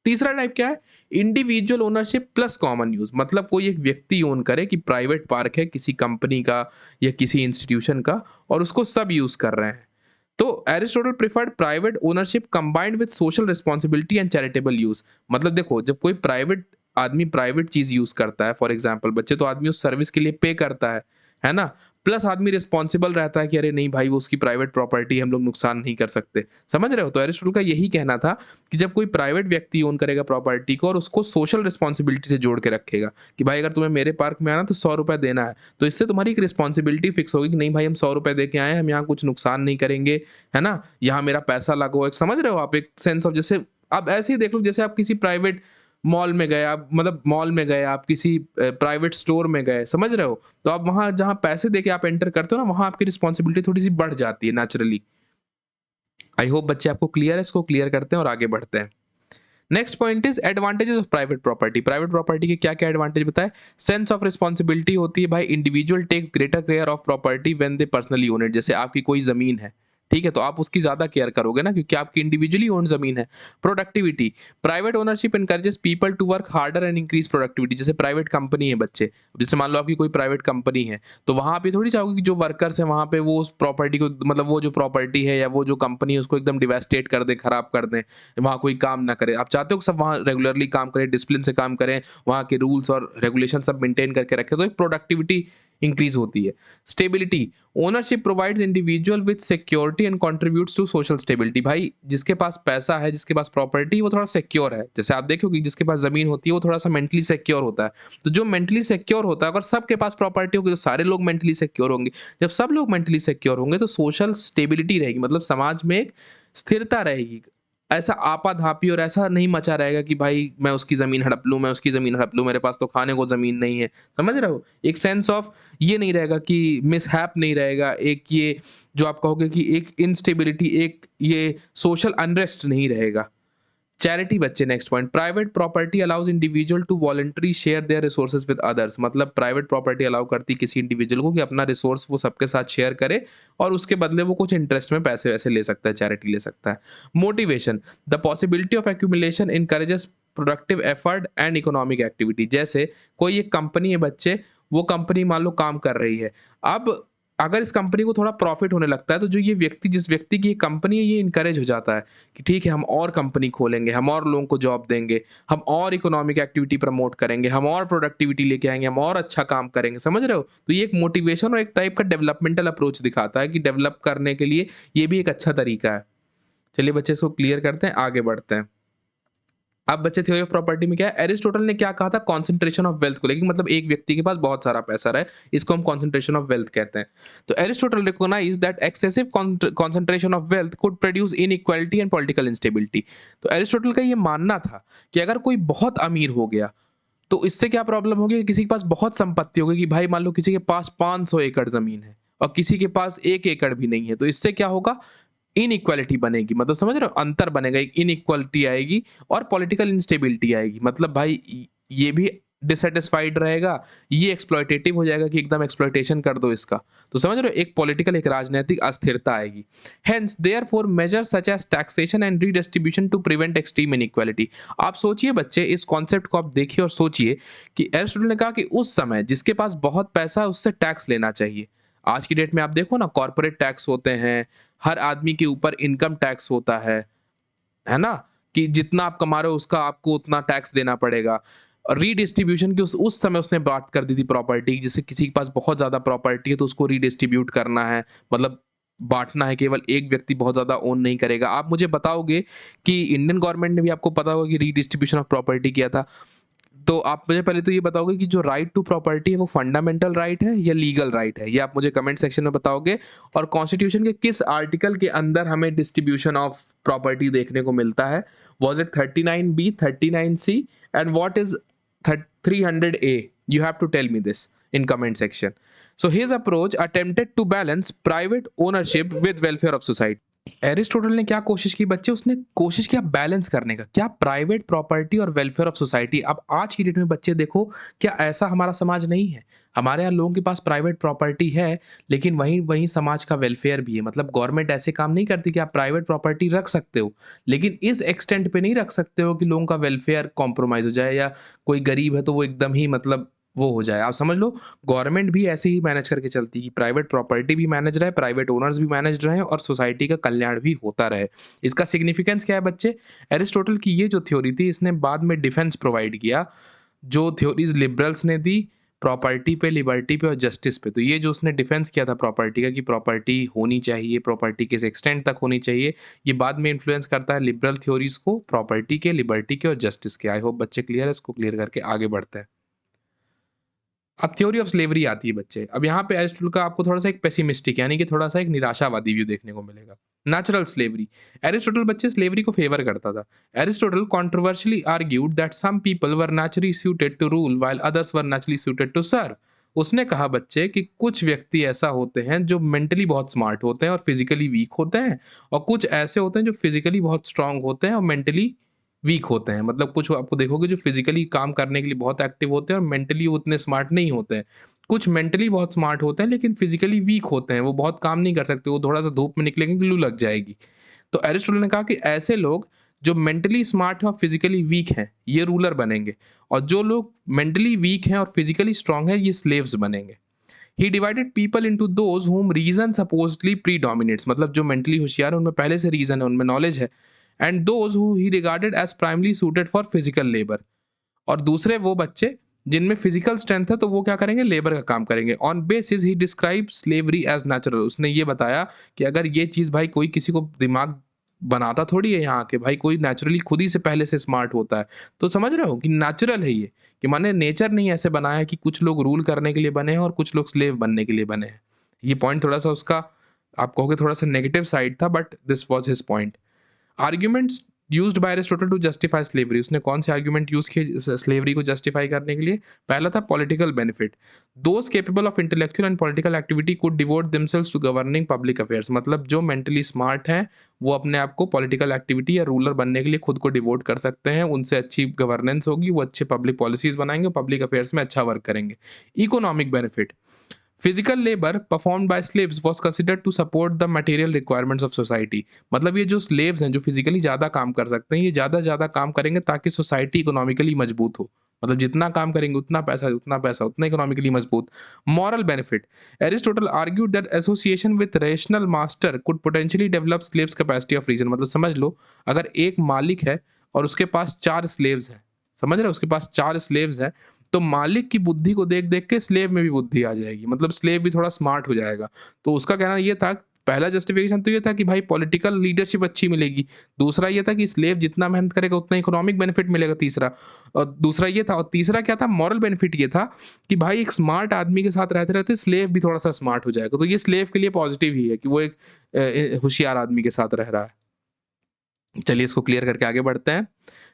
तीसरा टाइप क्या है? Individual ownership plus common use. मतलब कोई एक व्यक्ति ओन करे कि प्राइवेट पार्क है किसी कंपनी का या किसी इंस्टीट्यूशन का, और उसको सब यूज कर रहे हैं। तो Aristotle preferred private ownership combined with social responsibility and charitable use. मतलब देखो, जब कोई प्राइवेट आदमी प्राइवेट चीज यूज करता है, फॉर एग्जाम्पल बच्चे, तो आदमी उस सर्विस के लिए पे करता है ना। प्लस आदमी रिस्पॉन्सिबल रहता है कि अरे नहीं भाई, वो उसकी प्राइवेट प्रॉपर्टी, हम लोग नुकसान नहीं कर सकते। समझ रहे हो? तो एरिस्टोटल का यही कहना था कि जब कोई प्राइवेट व्यक्ति ओन करेगा प्रॉपर्टी को और उसको सोशल रिस्पॉन्सिबिलिटी से जोड़ के रखेगा कि भाई अगर तुम्हें मेरे पार्क में आना तो 100 रुपए देना है, तो इससे तुम्हारी एक रिस्पॉन्सिबिलिटी फिक्स होगी कि नहीं भाई, हम 100 रुपए दे के आए हैं, हम यहाँ कुछ नुकसान नहीं करेंगे, है ना, यहाँ मेरा पैसा लगा हुआ है। समझ रहे हो आप? एक सेंस ऑफ, जैसे आप ऐसे ही देख लो, जैसे आप किसी प्राइवेट मॉल में गए, आप मतलब मॉल में गए, आप किसी प्राइवेट स्टोर में गए, समझ रहे हो, तो आप वहां जहां पैसे देके आप एंटर करते हो ना, वहां आपकी रिस्पॉन्सिबिलिटी थोड़ी सी बढ़ जाती है नेचुरली। आई होप बच्चे आपको क्लियर है। इसको क्लियर करते हैं और आगे बढ़ते हैं। Next point is advantages of private property. Private property के क्या क्या एडवांटेज बताए? सेंस ऑफ रिस्पॉन्सिबिलिटी होती है भाई, individual takes greater care of property when they personally own it. जैसे आपकी कोई जमीन है, ठीक है, तो आप उसकी ज्यादा केयर करोगे ना, क्योंकि आपकी इंडिविजुअली ओन जमीन है। Productivity, private ownership encourages people to work harder and increase productivity. जैसे प्राइवेट कंपनी है बच्चे, जैसे मान लो आपकी कोई प्राइवेट कंपनी है, तो वहां पे थोड़ी चाहोगे कि जो वर्कर्स है वहां पे वो उस प्रॉपर्टी को, मतलब वो जो प्रॉपर्टी है या वो जो कंपनी है उसको एकदम डिवेस्टेट कर दें, खराब कर दें, वहाँ कोई काम ना करे। आप चाहते हो कि सब वहाँ रेगुलरली काम करें, डिसिप्लिन से काम करें, वहाँ के रूल्स और रेगुलेशन सब मेंटेन करके रखें, तो एक प्रोडक्टिविटी इंक्रीज होती है। Stability, ownership provides individual with security property and contributes to social stability. भाई जिसके पास पैसा है, जिसके पास प्रॉपर्टी, वो थोड़ा सिक्योर है। जैसे आप देखोगे जिसके पास ज़मीन होती है वो थोड़ा सा मेंटली सिक्योर होता है। तो जो मेंटली सिक्योर होता है, अगर सबके पास प्रॉपर्टी होगी तो सारे लोग मेंटली सिक्योर होंगे। जब सब लोग मेंटली सिक्योर होंगे तो सोशल स्टेबिलिटी रहेगी, मतलब समाज में एक स्थिरता रहेगी। ऐसा आपाधापी और ऐसा नहीं मचा रहेगा कि भाई मैं उसकी ज़मीन हड़प लूँ, मैं उसकी ज़मीन हड़प लूँ, मेरे पास तो खाने को ज़मीन नहीं है। समझ रहे हो? एक सेंस ऑफ ये नहीं रहेगा कि मिसहैप नहीं रहेगा, एक ये जो आप कहोगे कि एक इनस्टेबिलिटी, एक ये सोशल अनरेस्ट नहीं रहेगा। चैरिटी बच्चे next point, private property allows individual to voluntary share their resources with others. मतलब प्राइवेट प्रॉपर्टी अलाउ करती किसी इंडिविजुअल को कि अपना रिसोर्स वो सबके साथ शेयर करे और उसके बदले वो कुछ इंटरेस्ट में पैसे वैसे ले सकता है, चैरिटी ले सकता है। Motivation, the possibility of accumulation encourages productive effort and economic activity. जैसे कोई एक कंपनी है बच्चे, वो कंपनी मान लो काम कर रही है, अब अगर इस कंपनी को थोड़ा प्रॉफिट होने लगता है तो जो ये व्यक्ति, जिस व्यक्ति की ये कंपनी है, ये इनकरेज हो जाता है कि ठीक है हम और कंपनी खोलेंगे, हम और लोगों को जॉब देंगे, हम और इकोनॉमिक एक्टिविटी प्रमोट करेंगे, हम और प्रोडक्टिविटी लेके आएंगे, हम और अच्छा काम करेंगे। समझ रहे हो? तो ये एक मोटिवेशन और एक टाइप का डेवलपमेंटल अप्रोच दिखाता है कि डेवलप करने के लिए ये भी एक अच्छा तरीका है। चलिए बच्चे इसको क्लियर करते हैं, आगे बढ़ते हैं। अब बच्चे थ्योरी ऑफ प्रॉपर्टी में क्या है, एरिस्टोटल ने क्या कहा था कॉन्सेंट्रेशन ऑफ वेल्थ को लेकर, मतलब एक व्यक्ति के पास बहुत सारा पैसा रहे, इसको हम कॉन्सेंट्रेशन ऑफ वेल्थ कहते हैं। तो Aristotle recognise that excessive concentration of wealth could produce inequality and political instability. तो एरिस्टोटल का ये मानना था कि अगर कोई बहुत अमीर हो गया तो इससे क्या प्रॉब्लम होगी कि किसी के पास बहुत संपत्ति होगी, कि भाई मान लो किसी के पास 500 एकड़ जमीन है और किसी के पास 1 एकड़ भी नहीं है, तो इससे क्या होगा, इनइक्वालिटी बनेगी। मतलब समझ रहे हो, अंतर बनेगा, एक इनइक्वालिटी आएगी और पॉलिटिकल इंस्टेबिलिटी आएगी। मतलब भाई ये भी डिससेटिस्फाइड रहेगा, ये एक्सप्लॉयटेटिव हो जाएगा कि एकदम एक्सप्लॉयटेशन कर दो इसका। तो समझ रहे हो, एक पॉलिटिकल, एक राजनीतिक अस्थिरता आएगी। Hence therefore measures such as taxation and redistribution to prevent extreme inequality. आप सोचिए बच्चे, इस कॉन्सेप्ट को आप देखिए और सोचिए कि एरिस्टोटल ने कहा कि उस समय जिसके पास बहुत पैसा है उससे टैक्स लेना चाहिए। आज की डेट में आप देखो ना, कॉर्पोरेट टैक्स होते हैं, हर आदमी के ऊपर इनकम टैक्स होता है ना? कि जितना आप कमा रहे हो उसका आपको उतना टैक्स देना पड़ेगा। और रीडिस्ट्रीब्यूशन की उस समय उसने बात कर दी थी प्रॉपर्टी, जैसे किसी के पास बहुत ज़्यादा प्रॉपर्टी है तो उसको रीडिस्ट्रीब्यूट करना है, मतलब बाँटना है, केवल एक व्यक्ति बहुत ज़्यादा ओन नहीं करेगा। आप मुझे बताओगे कि इंडियन गवर्नमेंट ने भी आपको पता होगा कि रीडिस्ट्रीब्यूशन ऑफ प्रॉपर्टी किया था। तो आप मुझे पहले तो ये बताओगे कि जो राइट टू प्रॉपर्टी है वो फंडामेंटल राइट है या लीगल राइट है? ये आप मुझे कमेंट सेक्शन में बताओगे। और कॉन्स्टिट्यूशन के किस आर्टिकल के अंदर हमें डिस्ट्रीब्यूशन ऑफ प्रॉपर्टी देखने को मिलता है? Was it 39B, 39C and what is 300A? You have to tell me this in comment section. So his approach attempted to balance private ownership with welfare of society. Aristotle ने क्या कोशिश की बच्चे, उसने कोशिश किया बैलेंस करने का, क्या प्राइवेट प्रॉपर्टी और वेलफेयर ऑफ सोसाइटी। अब आज की डेट में बच्चे देखो, क्या ऐसा हमारा समाज नहीं है? हमारे यहाँ लोगों के पास प्राइवेट प्रॉपर्टी है लेकिन वहीं वहीं समाज का वेलफेयर भी है। मतलब गवर्नमेंट ऐसे काम नहीं करती कि आप प्राइवेट प्रॉपर्टी रख सकते हो लेकिन इस एक्सटेंट पे नहीं रख सकते हो कि लोगों का वेलफेयर कॉम्प्रोमाइज हो जाए, या कोई गरीब है तो वो एकदम ही मतलब वो हो जाए। आप समझ लो, गवर्नमेंट भी ऐसे ही मैनेज करके चलती है कि प्राइवेट प्रॉपर्टी भी मैनेज रहे, प्राइवेट ओनर्स भी मैनेज रहे और सोसाइटी का कल्याण भी होता रहे। इसका सिग्निफिकेंस क्या है बच्चे? एरिस्टोटल की ये जो थ्योरी थी इसने बाद में डिफेंस प्रोवाइड किया, जो थ्योरीज लिबरल्स ने दी प्रॉपर्टी पे, लिबर्टी पे और जस्टिस पे। तो ये जो उसने डिफेंस किया था प्रॉपर्टी का कि प्रॉपर्टी होनी चाहिए, प्रॉपर्टी किस एक्सटेंट तक होनी चाहिए, ये बाद में इन्फ्लुएंस करता है लिबरल थ्योरीज को, प्रॉपर्टी के, लिबर्टी के और जस्टिस के। आई होप बच्चे क्लियर है, इसको क्लियर करके आगे बढ़ते हैं। अब थ्योरी ऑफ स्लेवरी आती है बच्चे। अब यहाँ पे एरिस्टोटल का आपको थोड़ा सा एक पेसिमिस्टिक यानी कि थोड़ा सा एक निराशावादी व्यू देखने को मिलेगा। नेचुरल स्लेवरी, एरिस्टोटल बच्चे स्लेवरी को फेवर करता था। Aristotle controversially argued that some people were naturally suited to rule while others were naturally suited to serve. उसने कहा बच्चे कि कुछ व्यक्ति ऐसा होते हैं जो मेंटली बहुत स्मार्ट होते हैं और फिजिकली वीक होते हैं, और कुछ ऐसे होते हैं जो फिजिकली बहुत स्ट्रांग होते हैं और मेंटली वीक होते हैं। मतलब कुछ आपको देखोगे जो फिजिकली काम करने के लिए बहुत एक्टिव होते हैं और मेंटली उतने स्मार्ट नहीं होते हैं। कुछ मेंटली बहुत स्मार्ट होते हैं लेकिन फिजिकली वीक होते हैं, वो बहुत काम नहीं कर सकते, वो थोड़ा सा धूप में निकलेंगे कि लू लग जाएगी। तो एरिस्टोटल ने कहा कि ऐसे लोग जो मेंटली स्मार्ट हैं और फिजिकली वीक हैं ये रूलर बनेंगे, और जो लोग मेंटली वीक हैं और फिजिकली स्ट्रांग हैं ये स्लेव्स बनेंगे। He divided people into those whom reason supposedly predominates, मतलब जो मेंटली होशियार है उनमें पहले से रीजन है, उनमें नॉलेज है, and those who he regarded as primarily suited for physical labour. और दूसरे वो बच्चे जिनमें फिजिकल स्ट्रेंथ है तो वो क्या करेंगे, लेबर का काम करेंगे। On basis he describe slavery as natural, उसने ये बताया कि अगर ये चीज़ भाई कोई किसी को दिमाग बनाता थोड़ी है यहाँ के, भाई कोई नेचुरली खुद ही से पहले से स्मार्ट होता है। तो समझ रहे हो कि नेचुरल है ये, कि माने नेचर ने ही ऐसे बनाया है कि कुछ लोग रूल करने के लिए बने हैं और कुछ लोग स्लेव बनने के लिए बने हैं। ये पॉइंट थोड़ा सा उसका आप कहोगे थोड़ा सा नेगेटिव साइड था, but this was his point. Arguments used by Aristotle to justify slavery, उसने कौन से आर्ग्यूमेंट यूज किए स्लेवरी को जस्टिफाई करने के लिए? पहला था political benefit, those capable of intellectual and political activity could devote themselves to governing public affairs, मतलब जो मेंटली स्मार्ट हैं वो अपने आप को पॉलिटिकल एक्टिविटी या रूलर बनने के लिए खुद को डिवोट कर सकते हैं, उनसे अच्छी गवर्नेंस होगी, वो अच्छे पब्लिक पॉलिसीज बनाएंगे, पब्लिक अफेयर्स में अच्छा वर्क करेंगे। Economic benefit, physical labour performed by slaves was considered to support the material requirements of society, मतलब ये जो स्लेव्स हैं जो फिजिकली ज़्यादा काम कर सकते हैं, ये ज़्यादा से ज़्यादा काम करेंगे ताकि सोसाइटी इकोनॉमिकली मजबूत हो, मतलब जितना काम करेंगे उतना पैसा उतना इकोनॉमिकली मजबूत। Moral benefit, Aristotle argued that association with rational master could potentially develop slaves capacity of reason, मतलब समझ लो अगर एक मालिक है और उसके पास 4 स्लेव्स हैं, समझ रहे हो, उसके पास 4 स्लेव्स हैं, तो मालिक की बुद्धि को देख देख के स्लेव में भी बुद्धि आ जाएगी, मतलब स्लेव भी थोड़ा स्मार्ट हो जाएगा। तो उसका कहना ये था, पहला जस्टिफिकेशन तो ये था कि भाई पॉलिटिकल लीडरशिप अच्छी मिलेगी, दूसरा ये था कि स्लेव जितना मेहनत करेगा उतना इकोनॉमिक बेनिफिट मिलेगा, तीसरा और दूसरा ये था, और तीसरा क्या था, मॉरल बेनिफिट ये था कि भाई एक स्मार्ट आदमी के साथ रहते रहते स्लेव भी थोड़ा सा स्मार्ट हो जाएगा, तो ये स्लेव के लिए पॉजिटिव ही है कि वो एक होशियार आदमी के साथ रह रहा है। चलिए इसको क्लियर करके आगे बढ़ते हैं।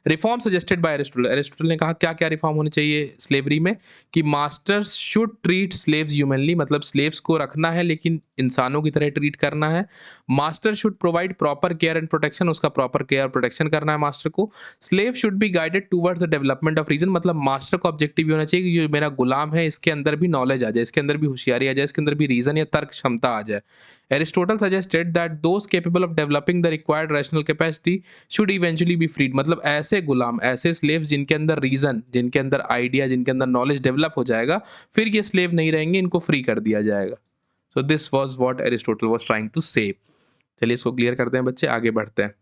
Reform suggested by Aristotle, Aristotle ने कहा क्या क्या रिफॉर्म होने चाहिए स्लेवरी में, कि masters should treat slaves humanly, मतलब स्लेव्स को रखना है लेकिन इंसानों की तरह ट्रीट करना है। Master should provide proper care and protection, उसका प्रॉपर केयर प्रोटेक्शन करना है मास्टर को। Slave should be guided towards the development of reason, मतलब मास्टर को ऑब्जेक्टिव ये होना चाहिए कि जो मेरा गुलाम है इसके अंदर भी नॉलेज आ जाए, इसके अंदर भी होशियारी आ जाए, इसके अंदर भी रीजन या तर्क क्षमता आ जाए। Aristotle suggested that those capable of developing the required rational capacity should eventually be freed, मतलब ऐसे गुलाम, ऐसे स्लेव्स जिनके अंदर रीजन, जिनके अंदर आइडिया, जिनके अंदर नॉलेज डेवलप हो जाएगा, फिर ये स्लेव नहीं रहेंगे, इनको फ्री कर दिया जाएगा। So this was what Aristotle was trying to say. चलिए इसको क्लियर करते हैं बच्चे, आगे बढ़ते हैं।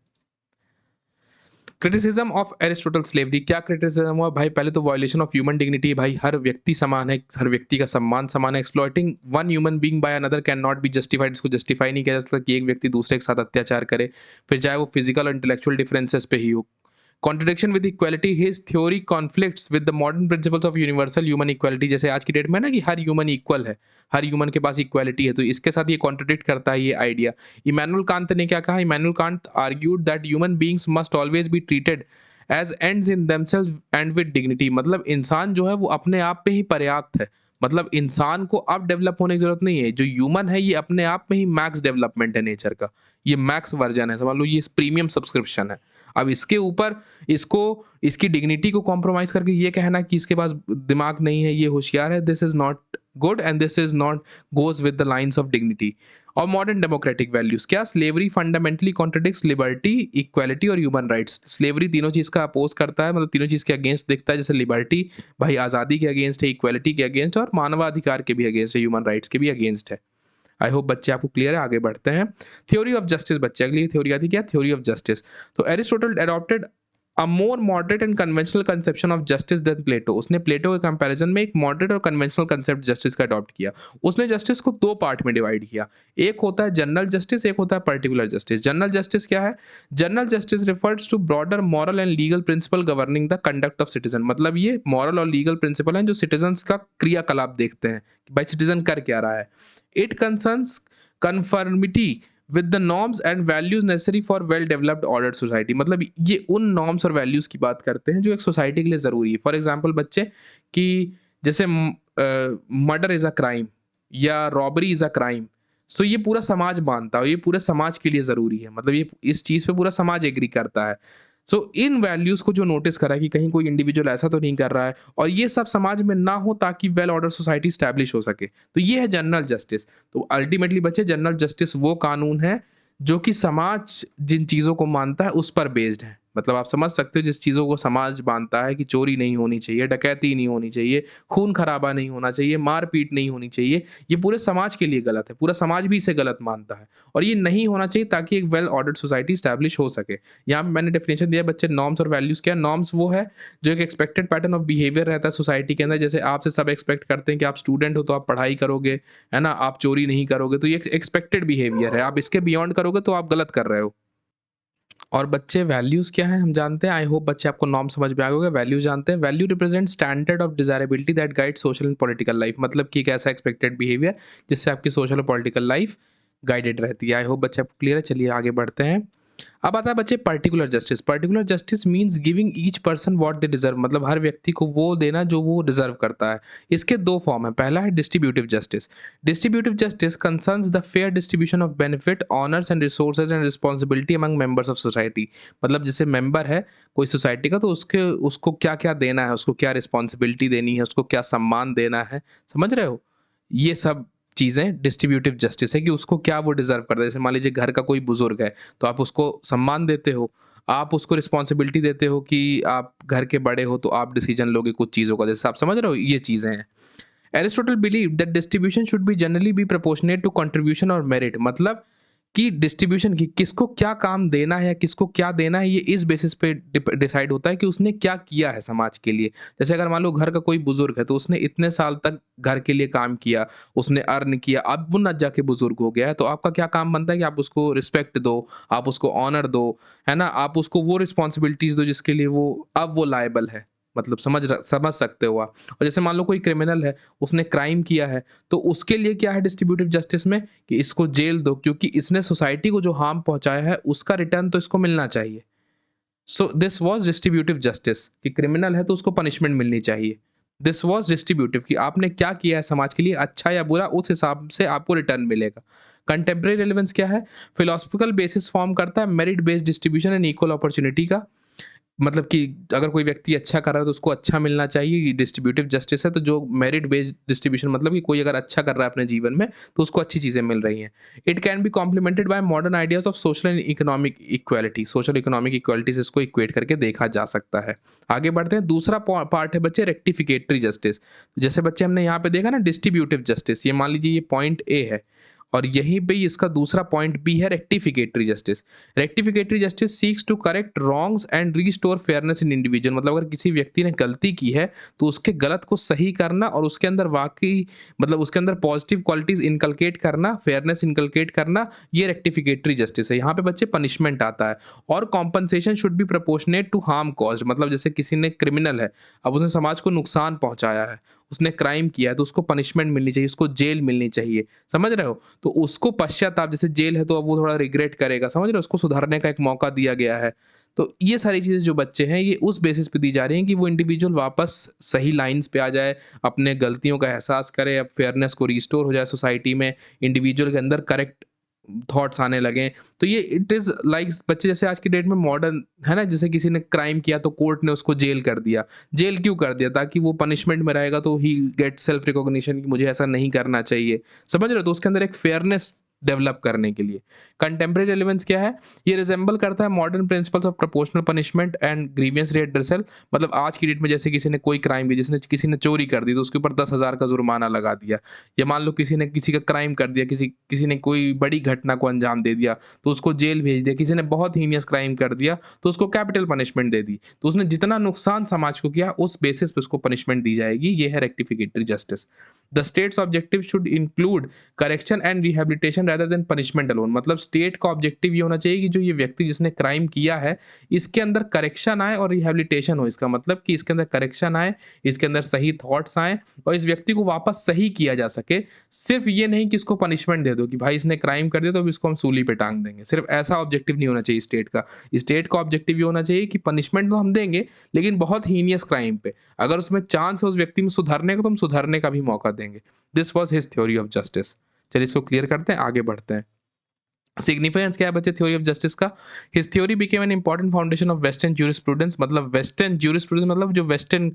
क्रिटिसिज्म ऑफ एरिस्टोटल स्लेवरी, क्या क्रिटिसिज्म हुआ भाई? पहले तो वायलेशन ऑफ ह्यूमन डिग्निटी, भाई हर व्यक्ति समान है, हर व्यक्ति का सम्मान समान है। Exploiting one human being by another can not be justified, इसको जस्टिफाई नहीं किया जा सकता कि एक व्यक्ति दूसरे के साथ अत्याचार करे, फिर चाहे वो फिजिकल और इंटेलेक्चुअल डिफरेंसेस पे ही हो। Contradiction with equality, his theory conflicts with the modern principles of universal human equality, जैसे आज की डेट में ना कि हर ह्यूमन इक्वल है, हर ह्यूमन के पास इक्वालिटी है, तो इसके साथ ये कॉन्ट्रडिक्ट करता है ये आइडिया। इमैनुअल कांत ने क्या कहा? Immanuel Kant argued that human beings must always be treated as ends in themselves and with dignity, मतलब इंसान जो है वो अपने आप में ही पर्याप्त है, मतलब इंसान को अब डेवलप होने की जरूरत नहीं है, जो ह्यूमन है ये अपने आप में ही मैक्स डेवलपमेंट है नेचर का, ये मैक्स वर्जन है, समझ लो ये प्रीमियम सब्सक्रिप्शन है। अब इसके ऊपर इसको इसकी डिग्निटी को कॉम्प्रोमाइज करके ये कहना कि इसके पास दिमाग नहीं है, ये होशियार है, this is not good and this is not goes with the lines of dignity. और मॉडर्न डेमोक्रेटिक वैल्यूज, क्या slavery fundamentally contradicts liberty, equality और ह्यूमन राइट्स, स्लेवरी तीनों चीज का अपोज करता है, मतलब तीनों चीज के अगेंस्ट दिखता है, जैसे लिबर्टी भाई आज़ादी के अगेंस्ट है, इक्वालिटी के अगेंस्ट और मानवाधिकार के भी अगेंस्ट है, ह्यूमन राइट्स के भी अगेंस्ट है। आई होप बच्चे आपको क्लियर है, आगे बढ़ते हैं। थ्योरी ऑफ जस्टिस, बच्चे अगली थ्योरी आती है क्या? Theory of justice. तो Aristotle adopted a more moderate and conventional conception of justice than Plato, उसने प्लेटो के कंपैरिजन में एक मॉडरेट और कन्वेंशनल कंसेप्ट जस्टिस का अडॉप्ट किया। उसने जस्टिस को दो पार्ट में डिवाइड किया, एक होता है जनरल जस्टिस, एक होता है पर्टिकुलर जस्टिस। जनरल जस्टिस क्या है? General justice refers to broader moral and legal principle governing the conduct of citizen, मतलब ये मॉरल और लीगल प्रिंसिपल हैं जो सिटीजन्स का क्रियाकलाप देखते हैं कि भाई सिटीजन कर क्या रहा है। It concerns conformity with the norms and values necessary for well developed ordered society, मतलब ये उन नॉर्म्स और वैल्यूज की बात करते हैं जो एक सोसाइटी के लिए ज़रूरी है। फॉर एग्जांपल बच्चे कि जैसे मर्डर इज़ अ क्राइम या रॉबरी इज़ अ क्राइम, सो ये पूरा समाज मानता है, ये पूरे समाज के लिए ज़रूरी है, मतलब ये इस चीज़ पे पूरा समाज एग्री करता है। सो इन वैल्यूज़ को जो नोटिस करा कि कहीं कोई इंडिविजुअल ऐसा तो नहीं कर रहा है, और ये सब समाज में ना हो ताकि वेल ऑर्डर सोसाइटी स्टैब्लिश हो सके, तो ये है जनरल जस्टिस। तो अल्टीमेटली बच्चे जनरल जस्टिस वो कानून है जो कि समाज जिन चीज़ों को मानता है उस पर बेस्ड है, मतलब आप समझ सकते हो जिस चीज़ों को समाज मानता है कि चोरी नहीं होनी चाहिए, डकैती नहीं होनी चाहिए, खून-खराबा नहीं होना चाहिए, मार-पीट नहीं होनी चाहिए, ये पूरे समाज के लिए गलत है। पूरा समाज भी इसे गलत मानता है और ये नहीं होना चाहिए ताकि एक वेल ऑर्डर्ड सोसाइटी एस्टैब्लिश हो सके। यहाँ पे मैंने डेफिनिशन दिया है बच्चे नॉर्म्स और वैल्यूज़ क्या है? नॉर्म्स वो है जो एक एक्सपेक्टेड पैटर्न ऑफ बिहेवियर रहता है सोसाइटी के अंदर। जैसे आपसे सब एक्सपेक्ट करते हैं कि आप स्टूडेंट हो तो आप पढ़ाई करोगे, है ना? आप चोरी नहीं करोगे, तो ये एक एक्सपेक्टेड बिहेवियर है। आप इसके बियॉन्ड करोगे तो आप गलत कर रहे हो। और बच्चे वैल्यूज़ क्या हैं हम जानते हैं। आई होप बच्चे आपको नॉर्म समझ में आ गया होगा। वैल्यू जानते हैं। Value represent standard of desirability that guide social and political life, मतलब कि एक ऐसा एक्सपेक्टेड बिहेवियर जिससे आपकी सोशल और पॉलिटिकल लाइफ गाइडेड रहती है। आई होप बच्चे आपको क्लियर है। चलिए आगे बढ़ते हैं। अब आता है बच्चे particular justice. Particular justice means giving each person what they deserve, मतलब हर व्यक्ति को वो देना जो वो डिजर्व करता है। इसके दो फॉर्म है। पहला है distributive justice. Distributive justice concerns the fair distribution of benefit, honours and resources and responsibility among members of society. मतलब जैसे मेंबर है कोई सोसाइटी का तो उसको क्या क्या देना है, उसको क्या रिस्पॉन्सिबिलिटी देनी है, उसको क्या सम्मान देना है, समझ रहे हो? ये सब चीज़ें डिस्ट्रीब्यूटिव जस्टिस है कि उसको क्या वो डिज़र्व करता है। जैसे मान लीजिए घर का कोई बुज़ुर्ग है, तो आप उसको सम्मान देते हो, आप उसको रिस्पॉन्सिबिलिटी देते हो कि आप घर के बड़े हो तो आप डिसीज़न लोगे कुछ चीज़ों का, जैसे आप समझ रहे हो? ये चीज़ें हैं। Aristotle believe that distribution should be generally be proportionate to contribution और मेरिट, मतलब कि डिस्ट्रीब्यूशन की किसको क्या काम देना है या किसको क्या देना है ये इस बेसिस पे डिसाइड होता है कि उसने क्या किया है समाज के लिए। जैसे अगर मान लो घर का कोई बुजुर्ग है तो उसने इतने साल तक घर के लिए काम किया, उसने अर्न किया, अब वो न जाके बुजुर्ग हो गया है, तो आपका क्या काम बनता है कि आप उसको रिस्पेक्ट दो, आप उसको ऑनर दो, है ना? आप उसको वो रिस्पॉन्सिबिलिटीज दो जिसके लिए वो अब वो लायबल है। मतलब समझ सकते हो आप। और जैसे मान लो कोई क्रिमिनल है, उसने क्राइम किया है, तो उसके लिए क्या है डिस्ट्रीब्यूटिव जस्टिस में कि इसको जेल दो क्योंकि इसने सोसाइटी को जो हार्म पहुंचाया है उसका रिटर्न तो इसको मिलना चाहिए। सो दिस वाज डिस्ट्रीब्यूटिव जस्टिस कि क्रिमिनल है तो उसको पनिशमेंट मिलनी चाहिए। दिस वाज डिस्ट्रीब्यूटिव कि आपने क्या किया है समाज के लिए, अच्छा या बुरा, उस हिसाब से आपको रिटर्न मिलेगा। कंटेम्प्रेरी रेलेवेंस क्या है? फिलोसफिकल बेसिस फॉर्म करता है merit based distribution and equal opportunity का। मतलब कि अगर कोई व्यक्ति अच्छा कर रहा है तो उसको अच्छा मिलना चाहिए, ये डिस्ट्रीब्यूटिव जस्टिस है। तो जो मेरिट बेस्ड डिस्ट्रीब्यूशन मतलब कि कोई अगर अच्छा कर रहा है अपने जीवन में तो उसको अच्छी चीज़ें मिल रही हैं। It can be complimented bye modern ideas of social and economic equality. Social economic equality से इसको इक्वेट करके देखा जा सकता है। आगे बढ़ते हैं। दूसरा पार्ट है बच्चे रेक्टिफिकेटरी जस्टिस। जैसे बच्चे हमने यहाँ पे देखा ना डिस्ट्रीब्यूटिव जस्टिस, ये मान लीजिए ये पॉइंट ए है और यहीं पे इसका दूसरा पॉइंट बी है rectificatory justice. Rectificatory justice seeks to correct wrongs and restore fairness in individual, मतलब अगर किसी व्यक्ति ने गलती की है तो उसके गलत को सही करना और उसके अंदर वाकई मतलब उसके अंदर पॉजिटिव क्वालिटीज इनकलकेट करना, फेयरनेस इनकलकेट करना, ये रेक्टिफिकेटरी जस्टिस है। यहाँ पे बच्चे पनिशमेंट आता है। और compensation should be proportionate to harm caused, मतलब जैसे किसी ने क्रिमिनल है, अब उसने समाज को नुकसान पहुंचाया है, उसने क्राइम किया है तो उसको पनिशमेंट मिलनी चाहिए, उसको जेल मिलनी चाहिए, समझ रहे हो? तो उसको पश्चाताप, जैसे जेल है तो अब वो थोड़ा रिग्रेट करेगा, समझ रहे हो? उसको सुधारने का एक मौका दिया गया है। तो ये सारी चीज़ें जो बच्चे हैं ये उस बेसिस पे दी जा रही हैं कि वो इंडिविजुअल वापस सही लाइन्स पे आ जाए, अपने गलतियों का एहसास करे, अब फेयरनेस को रिस्टोर हो जाए सोसाइटी में, इंडिविजुअल के अंदर करेक्ट थॉट्स आने लगें। तो ये इट इज़ लाइक बच्चे जैसे आज की डेट में मॉडर्न है ना, जैसे किसी ने क्राइम किया तो कोर्ट ने उसको जेल कर दिया। जेल क्यों कर दिया? ताकि वो पनिशमेंट में रहेगा तो ही गेट सेल्फ रिकॉग्निशन कि मुझे ऐसा नहीं करना चाहिए। समझ रहे हो? तो उसके अंदर एक फेयरनेस डेवलप करने के लिए। कंटेम्परेरी रेलेवेंस क्या है? ये रिजेंबल करता है modern principles of proportional punishment and grievance redressal. मतलब आज की डेट में जैसे किसी ने कोई क्राइम किया, जिसने किसी ने चोरी कर दी तो उसके ऊपर 10,000 का जुर्माना लगा दिया। या मान लो किसी ने किसी का क्राइम कर दिया, किसी किसी ने कोई बड़ी घटना को अंजाम दे दिया तो उसको जेल भेज दिया। किसी ने बहुत हीनियस क्राइम कर दिया तो उसको कैपिटल पनिशमेंट दे दी। तो उसने जितना नुकसान समाज को किया उस बेसिस पे उसको पनिशमेंट दी जाएगी। ये है rectificatory justice. The state's objective should include correction and rehabilitation rather than punishment alone. मतलब स्टेट का ऑब्जेक्टिव ये होना चाहिए कि जो ये व्यक्ति जिसने क्राइम किया है इसके अंदर करेक्शन आए और रिहैबिलिटेशन हो। इसका मतलब कि इसके अंदर करेक्शन आए, इसके अंदर सही थॉट्स आए और इस व्यक्ति को वापस सही किया जा सके। सिर्फ ये नहीं कि इसको पनिशमेंट दे दो कि भाई इसने क्राइम कर दिया तो अब इसको हम सूली पे टांग देंगे। सिर्फ ऐसा ऑब्जेक्टिव नहीं होना चाहिए स्टेट का। स्टेट का ऑब्जेक्टिव ये होना चाहिए कि पनिशमेंट तो हम देंगे लेकिन बहुत हीनियस क्राइम पे अगर उसमें चांस है उस व्यक्ति में सुधरने का तो हम सुधरने का भी मौका देंगे। This was his theory of justice. चलिए इसको क्लियर करते हैं, आगे बढ़ते हैं। सिग्निफिकेंस क्या है बच्चे थ्योरी ऑफ जस्टिस का? His theory became an important foundation of western jurisprudence. मतलब वेस्टर्न ज्यूरिस्प्रूडेंस मतलब जो वेस्टर्न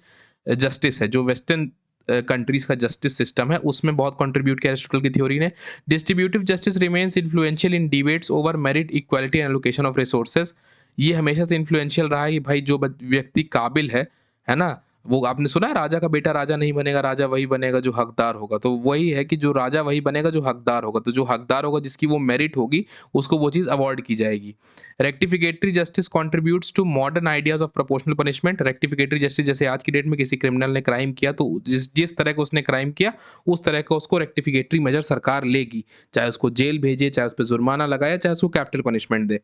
जस्टिस है, जो वेस्टर्न कंट्रीज का जस्टिस सिस्टम है उसमें बहुत कंट्रीब्यूट किया एरिस्टोटल की थ्योरी ने। Distributive justice remains influential in debates over merit, equality and allocation of resources. ये हमेशा से इन्फ्लुएंशियल रहा है कि भाई जो व्यक्ति काबिल है ना? वो आपने सुना है राजा का बेटा राजा नहीं बनेगा, राजा वही बनेगा जो हकदार होगा। तो वही है कि जो राजा वही बनेगा जो हकदार होगा। तो जो हकदार होगा जिसकी वो मेरिट होगी, उसको वो चीज़ अवॉर्ड की जाएगी। Rectificatory justice contributes to modern ideas of proportional punishment. Rectificatory justice जैसे आज की डेट में किसी क्रिमिनल ने क्राइम किया तो जिस जिस तरह का उसने क्राइम किया, उस तरह का उसको रेक्टिफिकेटरी मेजर सरकार लेगी। चाहे उसको जेल भेजे, चाहे उस पे जुर्माना लगाए, चाहे उसको capital punishment they.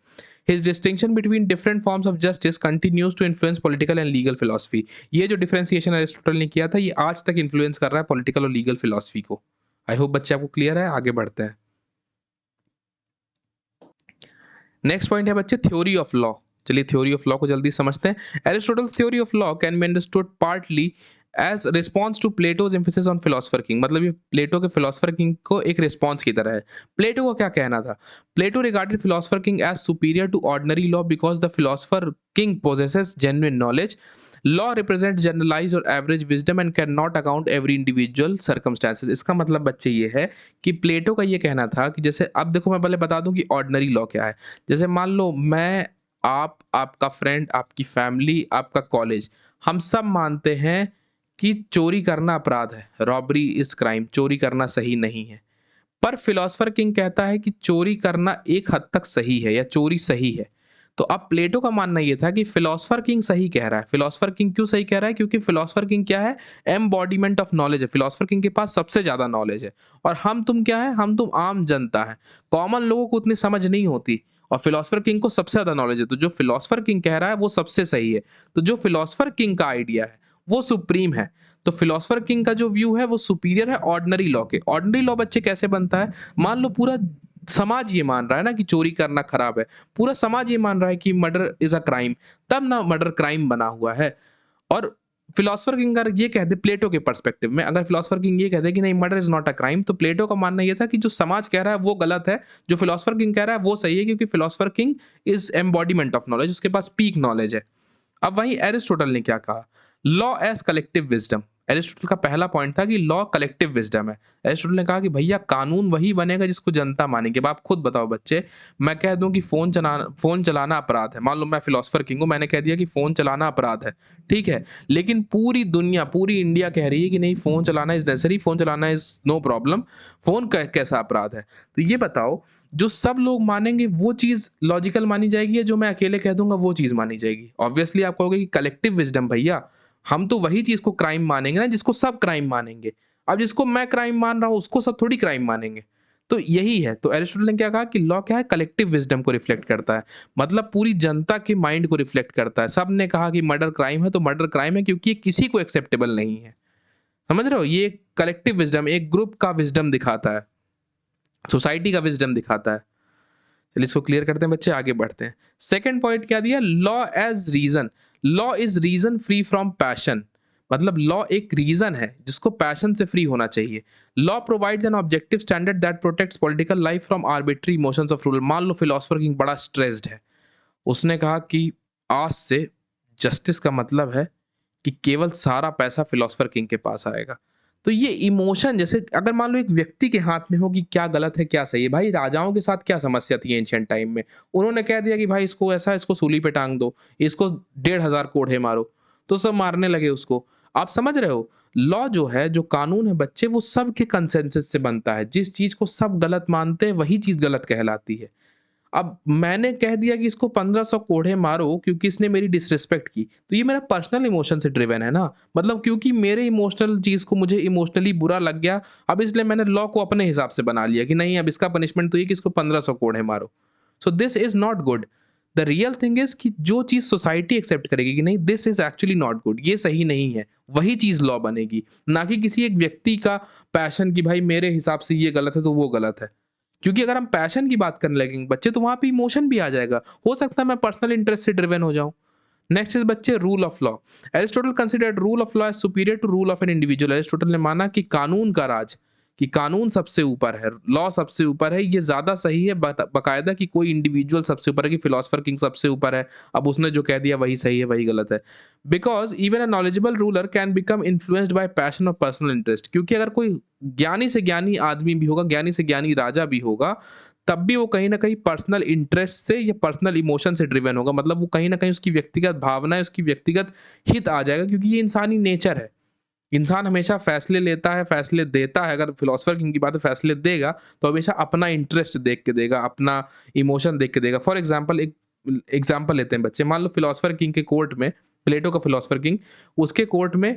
His distinction between different forms of justice continues to influence political and legal philosophy. ये जो डिफरेंशिएशन अरिस्टोटल ने किया था, ये आज तक इन्फ्लुएंस कर रहा है पॉलिटिकल और लीगल फिलॉसफी को। आई होप बच्चे आपको क्लियर है। आगे बढ़ते हैं। नेक्स्ट पॉइंट है बच्चे थ्योरी ऑफ लॉ। चलिए थ्योरी ऑफ लॉ को जल्दी समझते हैं। Aristotle's theory of law can be understood partly as response to Plato's emphasis on philosopher king. मतलब ये प्लेटो के फिलोसफर किंग को एक रिस्पॉन्स की तरह है। प्लेटो का क्या कहना था? Plato regarded philosopher king as superior to ordinary law because the philosopher king possesses genuine knowledge. Law represents generalized और average wisdom and cannot account every individual circumstances. इसका मतलब बच्चे ये है कि प्लेटो का ये कहना था कि जैसे अब देखो मैं पहले बता दूं कि ऑर्डिनरी लॉ क्या है। जैसे मान लो मैं, आप, आपका फ्रेंड, आपकी फैमिली, आपका कॉलेज, हम सब मानते हैं कि चोरी करना अपराध है, रॉबरी इज क्राइम, चोरी करना सही नहीं है। पर फिलोसफर किंग कहता है कि चोरी करना एक हद तक सही है या चोरी सही है। तो अब प्लेटो का मानना यह था कि फिलोसफर किंग सही कह रहा है। फिलोसफर किंग क्यों सही कह रहा है? क्योंकि फिलोसफर किंग क्या है? एम्बॉडीमेंट ऑफ नॉलेज है। फिलोसफर किंग के पास सबसे ज्यादा नॉलेज है। और हम तुम क्या है? हम तुम आम जनता है। कॉमन लोगों को उतनी समझ नहीं होती और फिलोसफर किंग को सबसे ज्यादा नॉलेज है। तो जो फिलोसफर किंग कह रहा है वो सबसे सही है। तो जो फिलोसफर किंग का आइडिया है वो सुप्रीम है। तो फिलोसफर किंग का जो व्यू है वो सुपीरियर है ऑर्डिनरी लॉ के। ऑर्डिनरी लॉ बच्चे कैसे बनता है? मान लो पूरा समाज ये मान रहा है ना कि चोरी करना खराब है, पूरा समाज ये मान रहा है कि मर्डर इज अ क्राइम, तब ना मर्डर क्राइम बना हुआ है। और फिलोसफर किंग अगर ये कह दे प्लेटो के पर्सपेक्टिव में, अगर फिलोसफर किंग ये कह दे कि नहीं murder is not a crime, तो प्लेटो का मानना ये था कि जो समाज कह रहा है वो गलत है, जो फिलोसफर किंग कह रहा है वो सही है, क्योंकि philosopher king is embodiment of knowledge, उसके पास पीक नॉलेज है। अब वहीं एरिस्टोटल ने क्या कहा? Law as collective wisdom. Aristotle का पहला पॉइंट था कि लॉ कलेक्टिव विजडम है। एरिस्टोटल ने कहा कि भैया कानून वही बनेगा जिसको जनता मानेगी। अब आप खुद बताओ बच्चे, मैं कह दूं कि फोन चलाना अपराध है। मान लो मैं फिलोसफर किंग हूं, मैंने कह दिया कि फोन चलाना अपराध है, ठीक है। लेकिन पूरी दुनिया, पूरी इंडिया कह रही है कि नहीं फोन चलाना इज नेसेसरी, फोन चलाना इज नो प्रॉब्लम, फोन कैसा अपराध है? तो ये बताओ, जो सब लोग मानेंगे वो चीज लॉजिकल मानी जाएगी या जो मैं अकेले कह दूंगा वो चीज मानी जाएगी? ऑब्वियसली आप कहोगे कि कलेक्टिव विजडम भैया, हम तो वही चीज को क्राइम मानेंगे ना जिसको सब क्राइम मानेंगे। अब जिसको मैं क्राइम मान रहा हूं उसको सब थोड़ी क्राइम मानेंगे। तो यही है। तो एरिस्टोटल ने क्या कहा कि लॉ क्या है? कलेक्टिव विजडम को रिफ्लेक्ट करता है, मतलब पूरी जनता के माइंड को रिफ्लेक्ट करता है। सब ने कहा कि मर्डर क्राइम है तो मर्डर क्राइम है, क्योंकि ये किसी को एक्सेप्टेबल नहीं है। समझ रहे हो? ये कलेक्टिव विजडम एक ग्रुप का विजडम दिखाता है, सोसाइटी का विजडम दिखाता है। चलिए इसको क्लियर करते हैं बच्चे, आगे बढ़ते हैं। सेकंड पॉइंट क्या दिया? Law as reason. Law is reason free from passion. मतलब लॉ एक रीजन है जिसको पैशन से फ्री होना चाहिए। Law provides an objective standard that protects political life from arbitrary emotions of rule. मान लो फिलोसफर किंग बड़ा स्ट्रेस्ड है, उसने कहा कि आज से जस्टिस का मतलब है कि केवल सारा पैसा फिलोसफर किंग के पास आएगा। तो ये इमोशन, जैसे अगर मान लो एक व्यक्ति के हाथ में हो कि क्या गलत है क्या सही है। भाई राजाओं के साथ क्या समस्या थी एंशिएंट टाइम में? उन्होंने कह दिया कि भाई इसको ऐसा, इसको सूली पे टांग दो, इसको 1,500 कोड़े मारो, तो सब मारने लगे उसको। आप समझ रहे हो? लॉ जो है, जो कानून है बच्चे, वो सबके कंसेंसस से बनता है। जिस चीज को सब गलत मानते हैं वही चीज गलत कहलाती है। अब मैंने कह दिया कि इसको 1500 कोड़े मारो क्योंकि इसने मेरी डिसरिस्पेक्ट की, तो ये मेरा पर्सनल इमोशन से ड्रिवन है ना। मतलब क्योंकि मेरे इमोशनल चीज को मुझे इमोशनली बुरा लग गया, अब इसलिए मैंने लॉ को अपने हिसाब से बना लिया कि नहीं अब इसका पनिशमेंट तो ये कि इसको 1500 कोड़े मारो। So this is not good. The real thing is कि जो चीज सोसाइटी एक्सेप्ट करेगी कि नहीं this is actually not good, ये सही नहीं है, वही चीज लॉ बनेगी, ना कि किसी एक व्यक्ति का पैशन कि भाई मेरे हिसाब से ये गलत है तो वो गलत है। क्योंकि अगर हम पैशन की बात करने लगेंगे बच्चे तो वहां पे इमोशन भी आ जाएगा, हो सकता है मैं पर्सनल इंटरेस्ट से ड्रिवन हो जाऊं। नेक्स्ट इज बच्चे rule of law. Aristotle considered rule of law as superior to rule of an individual. Aristotle ने माना कि कानून का राज कि कानून सबसे ऊपर है, लॉ सबसे ऊपर है, ये ज़्यादा सही है बाकायदा कि कोई इंडिविजुअल सबसे ऊपर है, कि फिलोसोफर किंग सबसे ऊपर है, अब उसने जो कह दिया वही सही है, वही गलत है। Because even a knowledgeable ruler can become influenced by passion और पर्सनल इंटरेस्ट, क्योंकि अगर कोई ज्ञानी से ज्ञानी आदमी भी होगा, ज्ञानी से ज्ञानी राजा भी होगा, तब भी वो कहीं न कहीं पर्सनल इंटरेस्ट से या पर्सनल इमोशन से ड्रिवन होगा। मतलब वो कहीं न कहीं उसकी व्यक्तिगत भावनाएँ, उसकी व्यक्तिगत हित आ जाएगा, क्योंकि ये इंसानी नेचर है। इंसान हमेशा फैसले लेता है, फैसले देता है, अगर फिलॉसफर किंग की बात है फैसले देगा, तो हमेशा अपना इंटरेस्ट देख के देगा, अपना इमोशन देख के देगा। फॉर एग्ज़ाम्पल एक एग्ज़ाम्पल लेते हैं बच्चे, मान लो फिलॉसफर किंग के कोर्ट में, प्लेटो का फिलॉसफर किंग, उसके कोर्ट में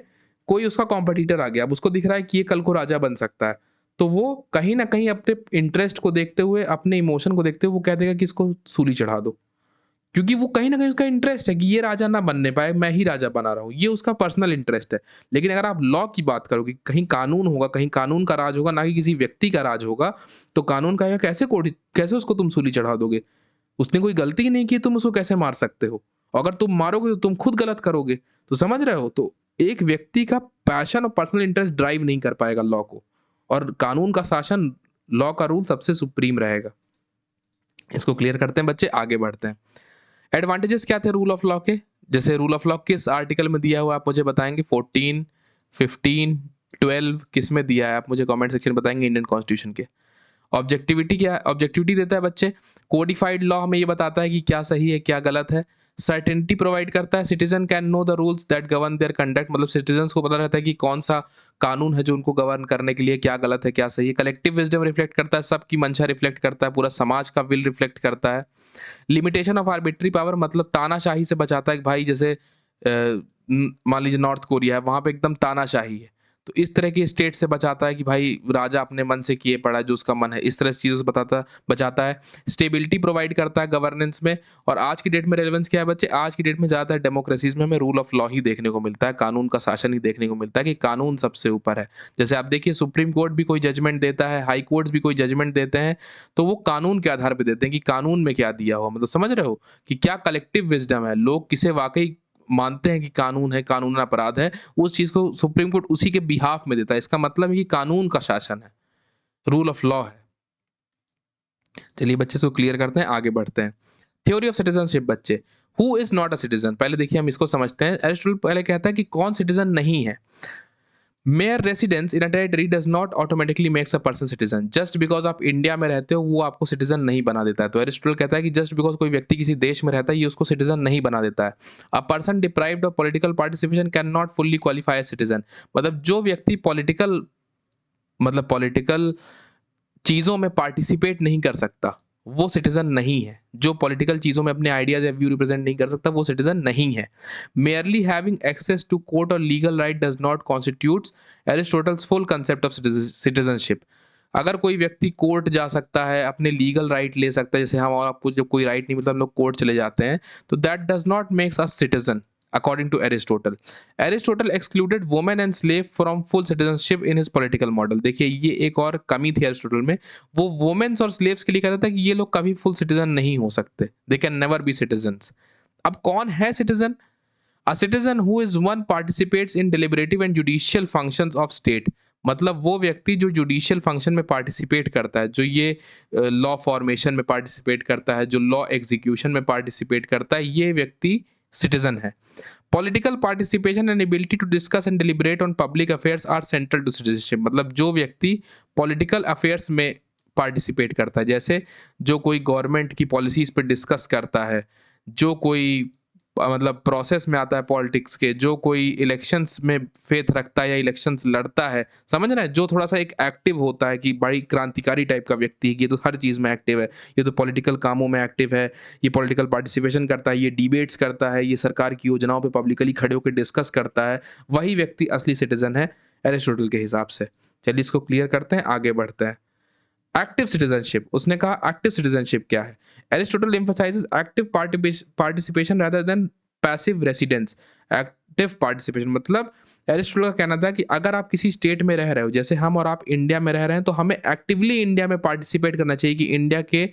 कोई उसका कॉम्पिटिटर आ गया, अब उसको दिख रहा है कि ये कल को राजा बन सकता है। तो वो कहीं न कहीं अपने इंटरेस्ट को देखते हुए, अपने इमोशन को देखते हुए वो कह देगा कि इसको सूली चढ़ा दो। क्योंकि वो कहीं न कहीं उसका इंटरेस्ट है कि ये राजा ना बनने पाए, मैं ही राजा बना रहा हूँ, ये उसका पर्सनल इंटरेस्ट है। लेकिन अगर आप लॉ की बात करोगे, कहीं कानून होगा, कहीं कानून का राज होगा, ना कि किसी व्यक्ति का राज होगा, तो कानून कहेगा कैसे उसको तुम सूली चढ़ा दोगे? उसने कोई गलती ही नहीं की, तुम उसको कैसे मार सकते हो? अगर तुम मारोगे तो तुम खुद गलत करोगे। तो समझ रहे हो? तो एक व्यक्ति का पैशन और पर्सनल इंटरेस्ट ड्राइव नहीं कर पाएगा लॉ को, और कानून का शासन, लॉ का रूल सबसे सुप्रीम रहेगा। इसको क्लियर करते हैं बच्चे, आगे बढ़ते हैं। एडवांटेजेस क्या थे रूल ऑफ लॉ के? जैसे रूल ऑफ लॉ किस आर्टिकल में दिया हुआ है आप मुझे बताएंगे? 14, 15, 12 किस में दिया है आप मुझे कमेंट सेक्शन में बताएंगे इंडियन कॉन्स्टिट्यूशन के। ऑब्जेक्टिविटी क्या है? ऑब्जेक्टिविटी देता है बच्चे, कोडिफाइड लॉ हमें ये बताता है कि क्या सही है क्या गलत है। सर्टेनिटी प्रोवाइड करता है, citizen can know the rules that govern there conduct, मतलब सिटीजन्स को पता रहता है कि कौन सा कानून है जो उनको गवर्न करने के लिए, क्या गलत है क्या सही है। कलेक्टिव विजडम रिफ्लेक्ट करता है, सबकी मंशा रिफ्लेक्ट करता है, पूरा समाज का विल रिफ्लेक्ट करता है। लिमिटेशन ऑफ आर्बिट्री पावर, मतलब तानाशाही से बचाता है कि भाई जैसे मान लीजिए नॉर्थ कोरिया है, वहां पे एकदम तानाशाही है, तो इस तरह की स्टेट से बचाता है कि भाई राजा अपने मन से किए पड़ा जो उसका मन है, इस तरह से चीज़ों से बचाता है। स्टेबिलिटी प्रोवाइड करता है गवर्नेंस में। और आज की डेट में रेलेवेंस क्या है बच्चे? आज की डेट में ज़्यादातर डेमोक्रेसीज में हमें रूल ऑफ लॉ ही देखने को मिलता है, कानून का शासन ही देखने को मिलता है कि कानून सबसे ऊपर है। जैसे आप देखिए सुप्रीम कोर्ट भी कोई जजमेंट देता है, हाई कोर्ट्स भी कोई जजमेंट देते हैं, तो वो कानून के आधार पर देते हैं कि कानून में क्या दिया हुआ, मतलब समझ रहे हो कि क्या कलेक्टिव विजडम है, लोग किसे वाकई मानते हैं कि कानून है, कानून अपराध है, उस चीज़ को सुप्रीम कोर्ट उसी के बिहाफ में देता है। इसका मतलब है कि कानून का शासन है, रूल ऑफ लॉ है। चलिए बच्चे इसको क्लियर करते हैं, आगे बढ़ते हैं। थ्योरी ऑफ सिटीजनशिप बच्चे, who is not a citizen, पहले देखिए हम इसको समझते हैं। एरिस्टोटल पहले कहता है कि कौन सिटीजन नहीं है। Mayor residence in a territory does not automatically makes a person citizen, just because आप इंडिया में रहते हो वो आपको सिटीजन नहीं बना देता है। तो एरिस्टोटल कहता है कि जस्ट बिकॉज कोई व्यक्ति किसी देश में रहता है ये उसको सिटीजन नहीं बना देता है। A person deprived of political participation can not fully qualify as citizen, मतलब जो व्यक्ति पॉलिटिकल चीज़ों में पार्टिसिपेट नहीं कर सकता वो सिटीजन नहीं है। जो पॉलिटिकल चीज़ों में अपने आइडियाज या व्यू रिप्रेजेंट नहीं कर सकता वो सिटीजन नहीं है। Merely having access to court और legal right does not constitutes Aristotle's full concept of citizenship. अगर कोई व्यक्ति कोर्ट जा सकता है, अपने लीगल राइट ले सकता है, जैसे हम और आपको जब कोई राइट नहीं मिलता हम लोग कोर्ट चले जाते हैं, तो that does not makes us citizen according to Aristotle. Aristotle excluded women and slave from full citizenship in his political model. देखिए ये एक और कमी थी एरिस्टोटल में, वो वुमेन्स और स्लेव्स के लिए कहता था कि ये लोग कभी फुल सिटीजन नहीं हो सकते, they can never be citizens. अब कौन है citizen? A citizen who is one participates in deliberative and judicial functions of state, मतलब वो व्यक्ति जो जुडिशियल फंक्शन में पार्टिसिपेट करता है, जो ये लॉ फॉर्मेशन में पार्टिसिपेट करता है, जो लॉ एग्जीक्यूशन में पार्टिसिपेट करता है, ये व्यक्ति सिटीजन है। Political participation and ability to discuss and deliberate on public affairs are central to citizenship, मतलब जो व्यक्ति पॉलिटिकल अफेयर्स में पार्टिसिपेट करता है, जैसे जो कोई गवर्नमेंट की पॉलिसीज पे डिस्कस करता है, जो कोई मतलब प्रोसेस में आता है पॉलिटिक्स के, जो कोई इलेक्शंस में फेथ रखता है या इलेक्शंस लड़ता है, समझ रहे हैं, जो थोड़ा सा एक एक्टिव होता है कि बड़ी क्रांतिकारी टाइप का व्यक्ति है, ये तो हर चीज़ में एक्टिव है, ये तो पॉलिटिकल कामों में एक्टिव है, ये पॉलिटिकल पार्टिसिपेशन करता है, ये डिबेट्स करता है, ये सरकार की योजनाओं पे पब्लिकली खड़े होकर डिस्कस करता है, वही व्यक्ति असली सिटीजन है एरिस्टोटल के हिसाब से। चलिए इसको क्लियर करते हैं, आगे बढ़ते हैं। एक्टिव सिटीजनशिप, उसने कहा एक्टिव सिटीजनशिप क्या है? Aristotle emphasises active participation rather than passive residence. Active participation मतलब एरिस्टोटल का कहना था कि अगर आप किसी स्टेट में रह रहे हो, जैसे हम और आप इंडिया में रह रहे हैं, तो हमें एक्टिवली इंडिया में पार्टिसिपेट करना चाहिए कि इंडिया के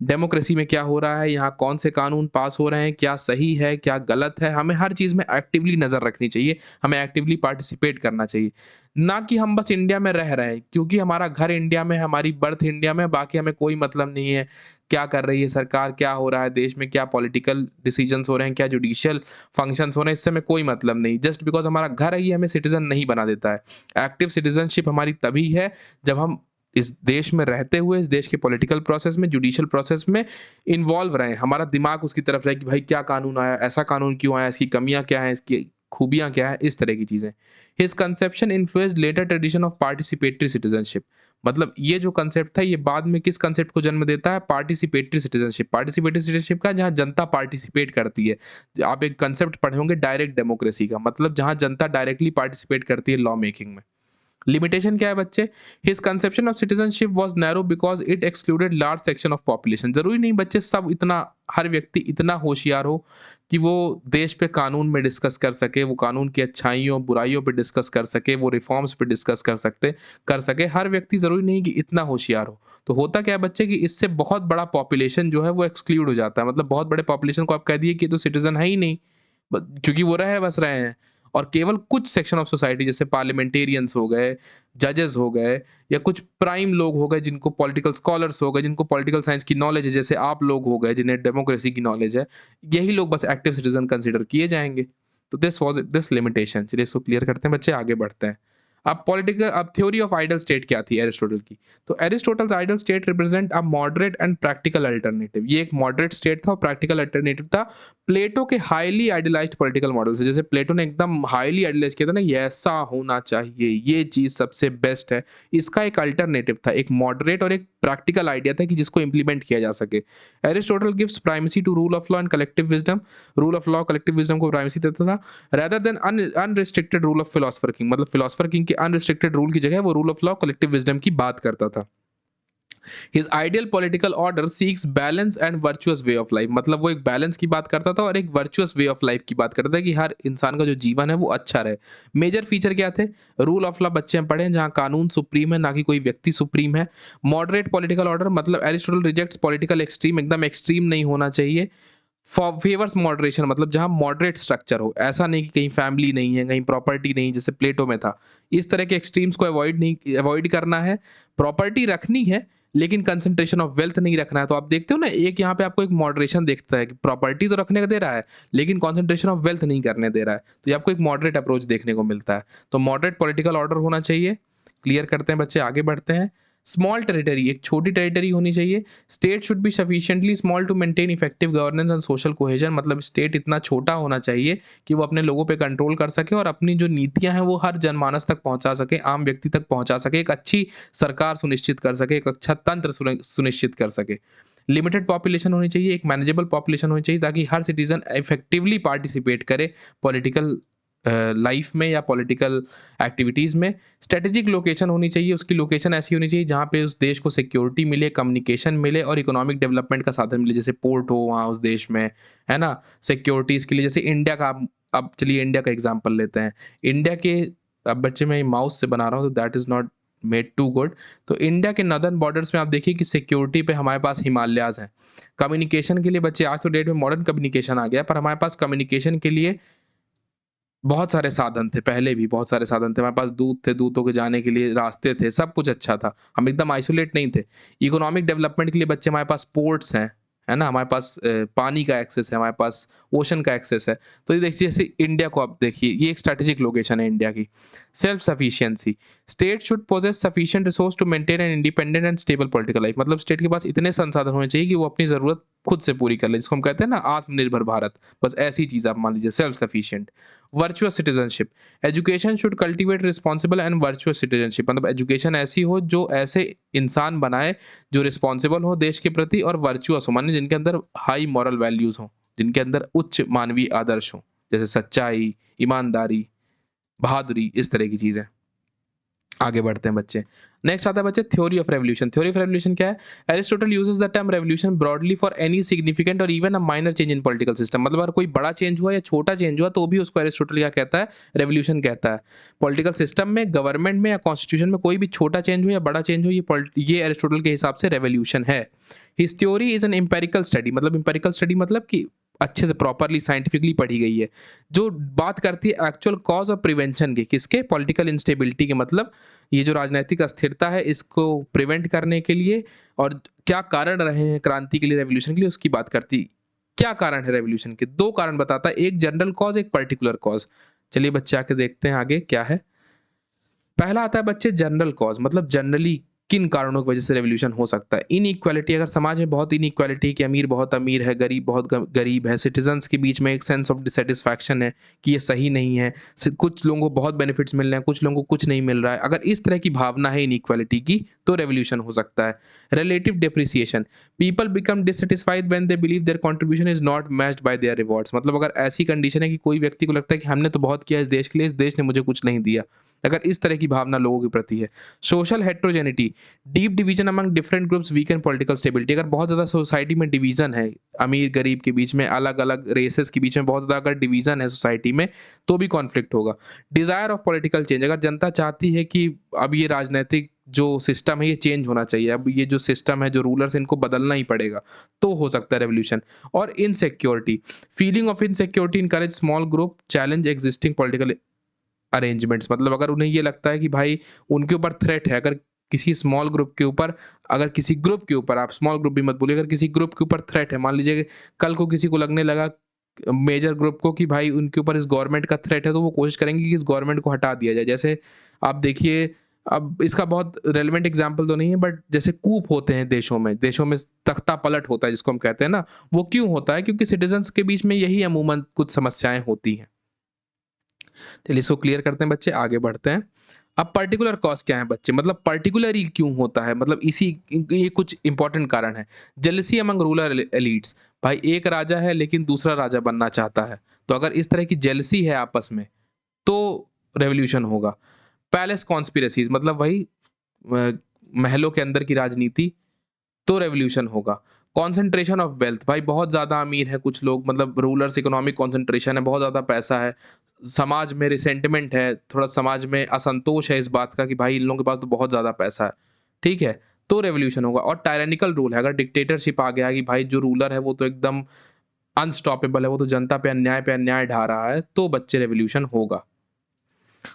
डेमोक्रेसी में क्या हो रहा है, यहाँ कौन से कानून पास हो रहे हैं, क्या सही है, क्या गलत है, हमें हर चीज़ में एक्टिवली नज़र रखनी चाहिए, हमें एक्टिवली पार्टिसिपेट करना चाहिए। ना कि हम बस इंडिया में रह रहे हैं, क्योंकि हमारा घर इंडिया में है, हमारी बर्थ इंडिया में है, बाकी हमें कोई मतलब नहीं है, क्या कर रही है सरकार, क्या हो रहा है देश में, क्या पॉलिटिकल डिसीजंस हो रहे हैं, क्या जुडिशियल फंक्शंस हो रहे हैं, इससे हमें कोई मतलब नहीं। जस्ट बिकॉज़ हमारा घर है, ये हमें सिटीज़न नहीं बना देता है। एक्टिव सिटीज़नशिप हमारी तभी है, जब हम इस देश में रहते हुए, इस देश के पॉलिटिकल प्रोसेस में, जुडिशियल प्रोसेस में इन्वॉल्व रहें। हमारा दिमाग उसकी तरफ रहे कि भाई क्या कानून आया, ऐसा कानून क्यों आया, इसकी कमियाँ क्या हैं, इसकी खूबियाँ क्या हैं, इस तरह की चीज़ें। His conception influenced later tradition of participatory citizenship. मतलब ये जो कांसेप्ट था, ये बाद में किस कांसेप्ट को जन्म देता है? Participatory citizenship. पार्टिसिपेटरी सिटीजनशिप का, जहाँ जनता पार्टिसिपेट करती है। आप एक कांसेप्ट पढ़े होंगे डायरेक्ट डेमोक्रेसी का, मतलब जहाँ जनता डायरेक्टली पार्टिसिपेट करती है लॉ मेकिंग में। लिमिटेशन क्या है बच्चे? His conception of citizenship was narrow because it excluded large section of population. जरूरी नहीं बच्चे सब इतना, हर व्यक्ति इतना होशियार हो कि वो देश पे कानून में डिस्कस कर सके, वो कानून की अच्छाइयों बुराइयों पे डिस्कस कर सके, वो रिफॉर्म्स पे डिस्कस कर सके। हर व्यक्ति जरूरी नहीं कि इतना होशियार हो। तो होता क्या है बच्चे कि इससे बहुत बड़ा पॉपुलेशन जो है वो एक्सक्लूड हो जाता है। मतलब बहुत बड़े पॉपुलेशन को आप कह दिए कि ये तो सिटीजन है ही नहीं, क्योंकि वो रहे बस रहे हैं। और केवल कुछ सेक्शन ऑफ सोसाइटी, जैसे पार्लियामेंटेरियंस हो गए, जजेस हो गए, या कुछ प्राइम लोग हो गए, जिनको पॉलिटिकल स्कॉलर्स हो गए, जिनको पॉलिटिकल साइंस की नॉलेज है, जैसे आप लोग हो गए जिन्हें डेमोक्रेसी की नॉलेज है, यही लोग बस एक्टिव सिटीजन कंसिडर किए जाएंगे। तो दिस लिमिटेशन, चलिए इसको क्लियर करते हैं बच्चे, आगे बढ़ते हैं। अब थ्योरी ऑफ आइडल स्टेट क्या थी एरिस्टोटल की? तो Aristotle's ideal state represent a moderate and practical alternative. ये एक मॉडरेट स्टेट था और प्रैक्टिकल अल्टरनेटिव था प्लेटो के हाईली आइडियलाइज्ड पॉलिटिकल मॉडल से। जैसे प्लेटो ने एकदम हाईली आइडियलाइज किया था ना, ये ऐसा होना चाहिए, ये चीज सबसे बेस्ट है। इसका एक अल्टरनेटिव था, एक मॉडरेट और एक प्रैक्टिकल आइडिया था कि जिसको इंप्लीमेंट किया जा सके। Aristotle gives primacy to rule of law and collective wisdom. Rule of law collective wisdom को प्राइमेसी देता था rather than unrestricted rule of philosopher king. मतलब फिलोसफर किंग के अनरिस्ट्रिक्टेड रूल की जगह वो rule of law collective wisdom की बात करता था। His ideal political order seeks balance and virtuous way of life. मतलब वो एक बैलेंस की बात करता था और एक वर्चुअस वे ऑफ लाइफ की बात करता था कि हर इंसान का जो जीवन है वो अच्छा रहे। मेजर फीचर क्या थे? रूल ऑफ लॉ बच्चे हम पढ़े, जहाँ कानून सुप्रीम है, ना कि कोई व्यक्ति सुप्रीम है। मॉडरेट पॉलिटिकल ऑर्डर, मतलब एरिस्टोटल रिजेक्ट्स पॉलिटिकल एक्सट्रीम, एकदम एक्सट्रीम नहीं होना चाहिए। फेवर्स मॉडरेशन, मतलब जहाँ मॉडरेट स्ट्रक्चर हो, ऐसा नहीं कि कहीं फैमिली नहीं है, कहीं प्रॉपर्टी नहीं, जैसे प्लेटो में था। इस तरह के एक्सट्रीम्स को अवॉइड करना है। प्रॉपर्टी रखनी है, लेकिन कंसंट्रेशन ऑफ वेल्थ नहीं रखना है। तो आप देखते हो ना, एक यहाँ पे आपको एक मॉडरेशन देखता है कि प्रॉपर्टी तो रखने का दे रहा है, लेकिन कंसंट्रेशन ऑफ वेल्थ नहीं करने दे रहा है। तो ये आपको एक मॉडरेट अप्रोच देखने को मिलता है। तो मॉडरेट पॉलिटिकल ऑर्डर होना चाहिए। क्लियर करते हैं बच्चे, आगे बढ़ते हैं। स्मॉल टेरिटरी, एक छोटी टेरिटरी होनी चाहिए। State should be sufficiently small to maintain effective governance and social cohesion. मतलब स्टेट इतना छोटा होना चाहिए कि वो अपने लोगों पे कंट्रोल कर सके और अपनी जो नीतियां हैं वो हर जनमानस तक पहुंचा सके, आम व्यक्ति तक पहुंचा सके, एक अच्छी सरकार सुनिश्चित कर सके, एक अच्छा तंत्र सुनिश्चित कर सके। लिमिटेड पॉपुलेशन होनी चाहिए, एक मैनेजेबल पॉपुलेशन होनी चाहिए, ताकि हर सिटीजन इफेक्टिवली पार्टिसिपेट करे पॉलिटिकल लाइफ में या पॉलिटिकल एक्टिविटीज़ में। स्ट्रेटेजिक लोकेशन होनी चाहिए, उसकी लोकेशन ऐसी होनी चाहिए जहाँ पे उस देश को सिक्योरिटी मिले, कम्युनिकेशन मिले और इकोनॉमिक डेवलपमेंट का साधन मिले, जैसे पोर्ट हो वहाँ उस देश में, है ना। सिक्योरिटीज़ के लिए, जैसे इंडिया का, अब चलिए इंडिया का एग्जांपल लेते हैं। इंडिया के, अब बच्चे मैं माउस से बना रहा हूँ तो that is not made to good. तो इंडिया के नॉर्दर्न बॉर्डर्स में आप देखिए कि सिक्योरिटी पे हमारे पास हिमालयाज़ हैं। कम्युनिकेशन के लिए बच्चे, आज तो डेट में मॉडर्न कम्युनिकेशन आ गया, पर हमारे पास कम्युनिकेशन के लिए बहुत सारे साधन थे, पहले भी बहुत सारे साधन थे। हमारे पास दूत थे, दूतों के जाने के लिए रास्ते थे, सब कुछ अच्छा था। हम एकदम आइसोलेट नहीं थे। इकोनॉमिक डेवलपमेंट के लिए बच्चे, हमारे पास पोर्ट्स हैं, है ना? हमारे पास पानी का एक्सेस है, हमारे पास ओशन का एक्सेस है। तो ये देखिए, जैसे इंडिया को आप देखिए, ये एक स्ट्रैटेजिक लोकेशन है इंडिया की। Self sufficiency, state should possess sufficient resource to maintain an independent and stable political life. मतलब स्टेट के पास इतने संसाधन होने चाहिए कि वो अपनी ज़रूरत खुद से पूरी कर ले, जिसको हम कहते हैं ना आत्मनिर्भर भारत। बस ऐसी चीज़ आप मान लीजिए, self sufficient. Virtuous citizenship, education should cultivate responsible and virtuous citizenship. मतलब एजुकेशन ऐसी हो जो ऐसे इंसान बनाए जो रिस्पॉन्सिबल हो देश के प्रति और वर्चुअस हो, माने जिनके अंदर हाई मॉरल वैल्यूज हो, जिनके अंदर उच्च मानवीय आदर्श हो, जैसे सच्चाई, ईमानदारी, बहादुरी, इस तरह की चीजें। आगे बढ़ते हैं बच्चे। नेक्स्ट आता है बच्चे theory of revolution. Theory of revolution क्या है? Aristotle uses the term revolution broadly for any significant और even a minor change in political system. मतलब अगर कोई बड़ा चेंज हुआ या छोटा चेंज हुआ तो भी उसको एरिस्टोटल क्या कहता है? रेवोल्यूशन कहता है। पॉलिटिकल सिस्टम में, गवर्नमेंट में या कॉन्स्टिट्यूशन में कोई भी छोटा चेंज हो या बड़ा चेंज हो, ये एरिस्टोटल के हिसाब से रेवोल्यूशन है। His theory is an empirical study. मतलब एम्पेरिकल स्टडी मतलब कि अच्छे से प्रॉपरली साइंटिफिकली पढ़ी गई है, जो बात करती है एक्चुअल कॉज और प्रिवेंशन की। किसके? पॉलिटिकल इंस्टेबिलिटी के। मतलब ये जो राजनीतिक अस्थिरता है इसको प्रिवेंट करने के लिए और क्या कारण रहे हैं क्रांति के लिए, रेवोल्यूशन के लिए, उसकी बात करती। क्या कारण है रेवोल्यूशन के? दो कारण बताता है, एक जनरल कॉज, एक पर्टिकुलर कॉज। चलिए बच्चे आके देखते हैं आगे क्या है। पहला आता है बच्चे जनरल कॉज। मतलब जनरली किन कारणों की वजह से रेवोल्यूशन हो सकता है? इनइक्वालिटी। अगर समाज में बहुत इनइक्वालिटी कि अमीर बहुत अमीर है, गरीब बहुत गरीब है, सिटीजन्स के बीच में एक सेंस ऑफ डिससेटिस्फैक्शन है कि ये सही नहीं है, कुछ लोगों को बहुत बेनिफिट्स मिल रहे हैं, कुछ लोगों को कुछ नहीं मिल रहा है, अगर इस तरह की भावना है इनइक्वालिटी की तो रेवोल्यूशन हो सकता है। Relative depreciation. People become dissatisfied when they believe there contribution is not matched bye there rewards. मतलब अगर ऐसी कंडीशन है कि कोई व्यक्ति को लगता है कि हमने तो बहुत किया इस देश के लिए, इस देश ने मुझे कुछ नहीं दिया, अगर इस तरह की भावना लोगों के प्रति है। Social heterogeneity. Deep division among different groups weaken political stability. अगर बहुत ज़्यादा सोसाइटी में डिवीजन है, अमीर गरीब के बीच में, अलग अलग रेसेस के बीच में बहुत ज़्यादा अगर डिवीजन है सोसाइटी में, तो भी कॉन्फ्लिक्ट होगा। Desire of political change. अगर जनता चाहती है कि अब ये राजनीतिक जो सिस्टम है ये चेंज होना चाहिए, अब ये जो सिस्टम है, जो रूलर्स, इनको बदलना ही पड़ेगा, तो हो सकता है रेवोल्यूशन। और insecurity. Feeling of insecurity encourage small group challenge existing political arrangements. मतलब अगर उन्हें ये लगता है कि भाई उनके ऊपर थ्रेट है, अगर किसी स्मॉल ग्रुप के ऊपर, अगर किसी ग्रुप के ऊपर, आप स्मॉल ग्रुप भी मत बोलिए, अगर किसी ग्रुप के ऊपर थ्रेट है, मान लीजिए कि कल को किसी को लगने लगा मेजर ग्रुप को कि भाई उनके ऊपर इस गवर्नमेंट का थ्रेट है, तो वो कोशिश करेंगे कि इस गवर्नमेंट को हटा दिया जाए। जैसे आप देखिए, अब इसका बहुत रेलेवेंट एग्जाम्पल तो नहीं है, बट जैसे कूप होते हैं देशों में तख्ता पलट होता है जिसको हम कहते हैं ना, वो क्यों होता है? क्योंकि सिटीजन्स के बीच में यही अमूमन कुछ समस्याएं होती हैं। चलिए इसको क्लियर करते हैं बच्चे, आगे बढ़ते हैं। अब पर्टिकुलर कॉज क्या है बच्चे? मतलब पर्टिकुलरली क्यों होता है? मतलब इसी ये कुछ इंपॉर्टेंट कारण है। Jealousy among ruler elites. भाई एक राजा है लेकिन दूसरा राजा बनना चाहता है, तो अगर इस तरह की जेलसी है आपस में तो रेवोल्यूशन होगा। Palace conspiracies. मतलब वही महलों के अंदर की राजनीति, तो रेवोल्यूशन होगा। Concentration of wealth. भाई बहुत ज़्यादा अमीर है कुछ लोग, मतलब रूलर्स, इकोनॉमिक कॉन्सेंट्रेशन है, बहुत ज़्यादा पैसा है, समाज में रिसेंटमेंट है, थोड़ा समाज में असंतोष है इस बात का कि भाई इन लोगों के पास तो बहुत ज़्यादा पैसा है, ठीक है, तो रेवोल्यूशन होगा। और टायरेनिकल रूल है, अगर डिक्टेटरशिप आ गया कि भाई जो रूलर है वो तो एकदम अनस्टॉपेबल है, वो तो जनता पे अन्याय ढा रहा है, तो बच्चे रेवोल्यूशन होगा।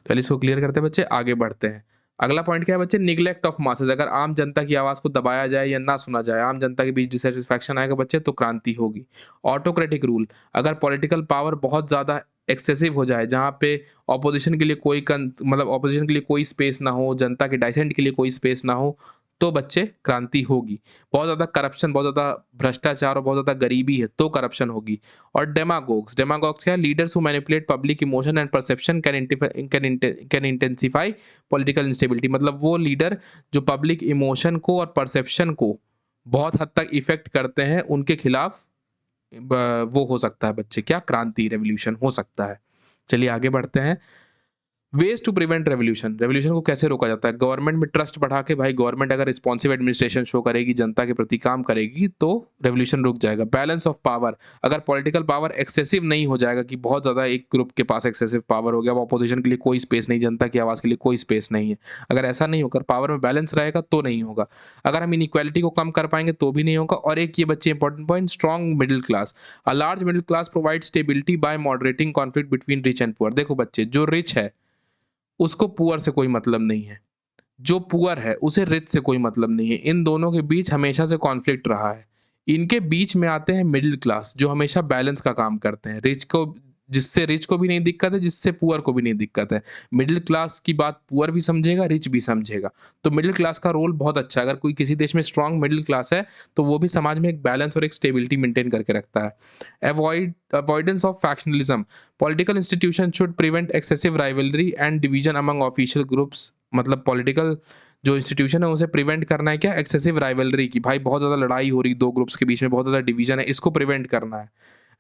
चलिए इसको क्लियर करते हैं बच्चे, आगे बढ़ते हैं। अगला पॉइंट क्या है बच्चे? Neglect of masses. अगर आम जनता की आवाज़ को दबाया जाए या ना सुना जाए, आम जनता के बीच डिससेटिस्फैक्शन आएगा बच्चे, तो क्रांति होगी। Autocratic rule. अगर पॉलिटिकल पावर बहुत ज़्यादा एक्सेसिव हो जाए, जहाँ पे ऑपोजिशन के लिए मतलब ऑपोजिशन के लिए कोई स्पेस ना हो, जनता के डाइसेंट के लिए कोई स्पेस ना हो, तो बच्चे क्रांति होगी। बहुत ज़्यादा करप्शन, बहुत ज़्यादा भ्रष्टाचार और बहुत ज़्यादा गरीबी है, तो करप्शन होगी। और डेमागोग्स क्या है? Leaders who manipulate public emotion and perception can intensify political instability. मतलब वो लीडर जो पब्लिक इमोशन को और परसेप्शन को बहुत हद तक इफेक्ट करते हैं, उनके खिलाफ वो हो सकता है बच्चे क्या? क्रांति, रेवोल्यूशन हो सकता है। चलिए आगे बढ़ते हैं। Ways to prevent revolution. Revolution को कैसे रोका जाता है? गवर्नमेंट में ट्रस्ट बढ़ा के, भाई गवर्नमेंट अगर रिस्पॉन्सिव एडमिनिस्ट्रेशन शो करेगी, जनता के प्रति काम करेगी, तो रेवोल्यूशन रुक जाएगा। Balance of power. अगर पॉलिटिकल पावर एक्सेसिव नहीं हो जाएगा कि बहुत ज़्यादा एक ग्रुप के पास एक्सेसिव पावर हो गया, अब ऑपोजिशन के लिए कोई स्पेस नहीं, जनता की आवाज़ के लिए कोई स्पेस नहीं है, अगर ऐसा नहीं होकर पावर में बैलेंस रहेगा तो नहीं होगा। अगर हम इनइक्वालिटी को कम कर पाएंगे तो भी नहीं होगा। और एक ये बच्चे important point, strong middle class. A large middle class provide stability by moderating conflict between rich and poor. देखो बच्चे, जो रिच है उसको पुअर से कोई मतलब नहीं है, जो पुअर है उसे रिच से कोई मतलब नहीं है। इन दोनों के बीच हमेशा से कॉन्फ्लिक्ट रहा है। इनके बीच में आते हैं मिडिल क्लास, जो हमेशा बैलेंस का काम करते हैं। जिससे रिच को भी नहीं दिक्कत है, जिससे पुअर को भी नहीं दिक्कत है। मिडिल क्लास की बात पुअर भी समझेगा, रिच भी समझेगा। तो मिडिल क्लास का रोल बहुत अच्छा है। अगर कोई किसी देश में स्ट्रांग मिडिल क्लास है तो वो भी समाज में एक बैलेंस और एक स्टेबिलिटी मेंटेन करके रखता है। Avoidance of factionalism. Political institution should prevent excessive rivalry and division among official groups. मतलब पॉलिटिकल जो इंस्टीट्यूशन है उसे प्रिवेंट करना है क्या? एक्सेसिव राइवलरी की, भाई बहुत ज़्यादा लड़ाई हो रही दो ग्रुप्स के बीच में, बहुत ज़्यादा डिवीजन है, इसको प्रिवेंट करना है।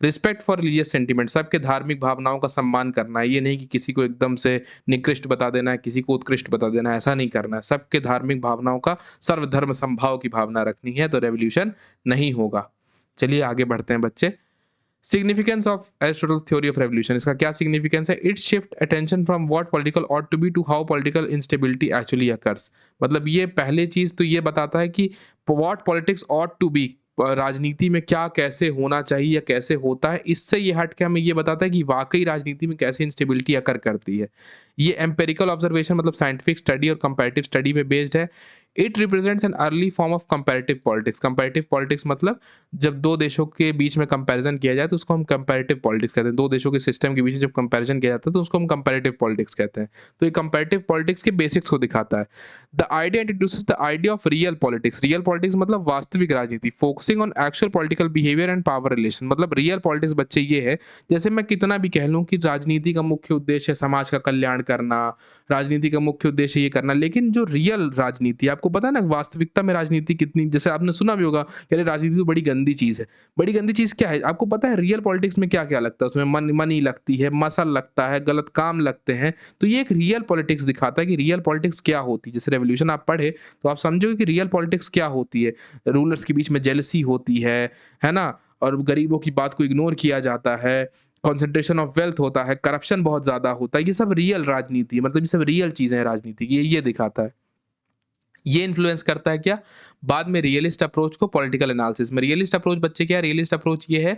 रिस्पेक्ट फॉर रिलीजियस सेंटिमेंट, सबके धार्मिक भावनाओं का सम्मान करना है। ये नहीं कि किसी को एकदम से निकृष्ट बता देना है, किसी को उत्कृष्ट बता देना है, ऐसा नहीं करना है। सबके धार्मिक भावनाओं का सर्वधर्म समभाव की भावना रखनी है, तो रेवोल्यूशन नहीं होगा। चलिए आगे बढ़ते हैं बच्चे। Significance of Aristotle theory of revolution, इसका क्या सिग्निफिकेंस है? It shift attention from what political ought to be to how political instability actually occurs. मतलब ये पहले चीज तो ये बताता है कि what politics ought to be, राजनीति में क्या कैसे होना चाहिए या कैसे होता है। इससे ये हट के हमें ये बताता है कि वाकई राजनीति में कैसे इंस्टेबिलिटी अकर करती है। ये एम्पेरिकल ऑब्जर्वेशन मतलब साइंटिफिक स्टडी और कंपैरेटिव स्टडी पे बेस्ड है। It represents an early form of comparative politics. Comparative politics मतलब जब दो देशों के बीच में कंपैरिजन किया जाए तो उसको हम कंपैरेटिव पॉलिटिक्स कहते हैं। दो देशों के सिस्टम के बीच में जब कंपैरिजन किया जाता है तो उसको हम कंपैरेटिव पॉलिटिक्स कहते हैं। तो ये कंपैरेटिव पॉलिटिक्स के बेसिक्स को दिखाता है। The idea introduces the idea of real politics. Real politics मतलब वास्तविक राजनीति, focusing on actual political behaviour and power relation. मतलब रियल पॉलिटिक्स बच्चे ये है, जैसे मैं कितना भी कह लूं कि राजनीति का मुख्य उद्देश्य है समाज का कल्याण करना, राजनीति का मुख्य उद्देश्य ये करना, लेकिन जो रियल राजनीति, आपको पता है ना वास्तविकता में राजनीति कितनी, जैसे आपने सुना भी होगा कि अरे राजनीति तो बड़ी गंदी चीज है। बड़ी गंदी चीज क्या है आपको पता है? रियल पॉलिटिक्स में क्या क्या लगता है, उसमें मनी लगती है, मसल लगता है, गलत काम लगते हैं। तो ये एक रियल पॉलिटिक्स दिखाता है कि रियल पॉलिटिक्स क्या होती है। जैसे रेवोल्यूशन आप पढ़े तो आप समझोगे कि रियल पॉलिटिक्स क्या होती है। रूलर्स के बीच में जेलसी होती है ना, और गरीबों की बात को इग्नोर किया जाता है, कंसंट्रेशन ऑफ वेल्थ होता है, करप्शन बहुत ज्यादा होता है। ये सब रियल राजनीति है, मतलब ये सब रियल चीजें हैं राजनीति की, ये दिखाता है। ये इन्फ्लुएंस करता है क्या बाद में रियलिस्ट अप्रोच को पॉलिटिकल एनालिसिस में। रियलिस्ट अप्रोच बच्चे क्या, रियलिस्ट अप्रोच ये है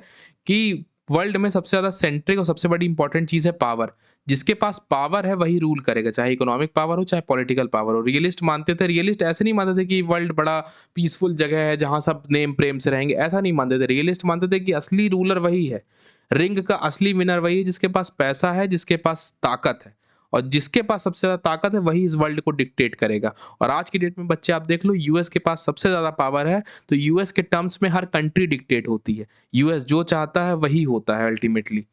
कि वर्ल्ड में सबसे ज्यादा सेंट्रिक और सबसे बड़ी इंपॉर्टेंट चीज है पावर। जिसके पास पावर है वही रूल करेगा, चाहे इकोनॉमिक पावर हो चाहे पॉलिटिकल पावर हो। रियलिस्ट मानते थे, रियलिस्ट ऐसे नहीं मानते थे कि वर्ल्ड बड़ा पीसफुल जगह है जहां सब नेम प्रेम से रहेंगे, ऐसा नहीं मानते थे। रियलिस्ट मानते थे कि असली रूलर वही है, रिंग का असली विनर वही है जिसके पास पैसा है, जिसके पास ताकत है, और जिसके पास सबसे ज्यादा ताकत है वही इस वर्ल्ड को डिक्टेट करेगा। और आज की डेट में बच्चे आप देख लो, यूएस के पास सबसे ज्यादा पावर है, तो यूएस के टर्म्स में हर कंट्री डिक्टेट होती है। यूएस जो चाहता है वही होता है अल्टीमेटली।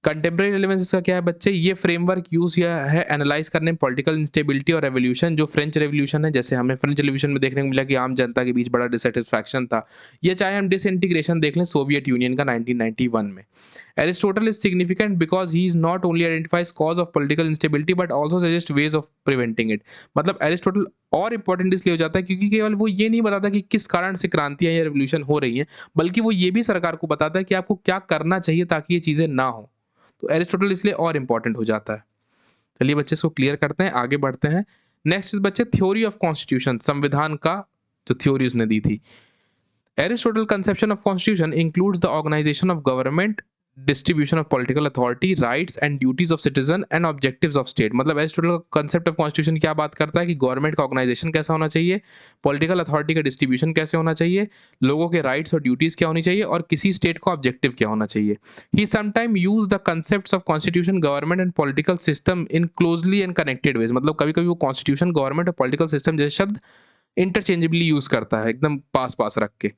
कंटेम्प्रेरी रिलेवेंस का क्या है बच्चे? ये फ्रेमवर्क यूज किया है एनालाइज करने में पॉलिटिकल इंस्टेबिलिटी और रेवोल्यूशन। जो फ्रेंच रेवोल्यूशन है, जैसे हमें फ्रेंच रेवोल्यूशन में देखने को मिला कि आम जनता के बीच बड़ा डिससेटिस्फैक्शन था, ये चाहे हम डिसइंटीग्रेशन देख लें सोवियत यूनियन का 1991 में। Aristotle is significant because he is not only identifies cause of political instability but also suggest ways of preventing it. मतलब एरिस्टोटल और इंपॉर्टेंट इसलिए हो जाता है क्योंकि केवल वो ये नहीं बताता कि किस कारण से क्रांतियां या रेवोल्यूशन हो रही है, बल्कि वो ये भी सरकार को बताता है कि आपको क्या करना चाहिए ताकि ये चीजें ना हो। तो एरिस्टोटल इसलिए और इंपॉर्टेंट हो जाता है। चलिए बच्चे इसको क्लियर करते हैं, आगे बढ़ते हैं। नेक्स्ट बच्चे थ्योरी ऑफ कॉन्स्टिट्यूशन, संविधान का जो थ्योरी उसने दी थी। Aristotle conception of constitution includes the organization of government, distribution of political authority, rights and duties of citizen and objectives of state। मतलब एरिस्टोटल का कंसेप्ट ऑफ कॉन्स्टिट्यूशन क्या बात करता है कि गवर्नमेंट का ऑर्गेनाइजेशन कैसा होना चाहिए, पॉलिटिकल अथॉरिटी का डिस्ट्रीब्यूशन कैसे होना चाहिए, लोगों के राइट्स और ड्यूटीज क्या होनी चाहिए, और किसी स्टेट का ऑब्जेक्टिव क्या होना चाहिए। He sometime use the concepts of constitution, government and political system in closely and connected ways. मतलब कभी कभी वो कॉन्स्टिट्यूशन, गवर्नमेंट और पॉलिटिकल सिस्टम जैसे शब्द इंटरचेंजेबली यूज करता है, एकदम पास पास रख के।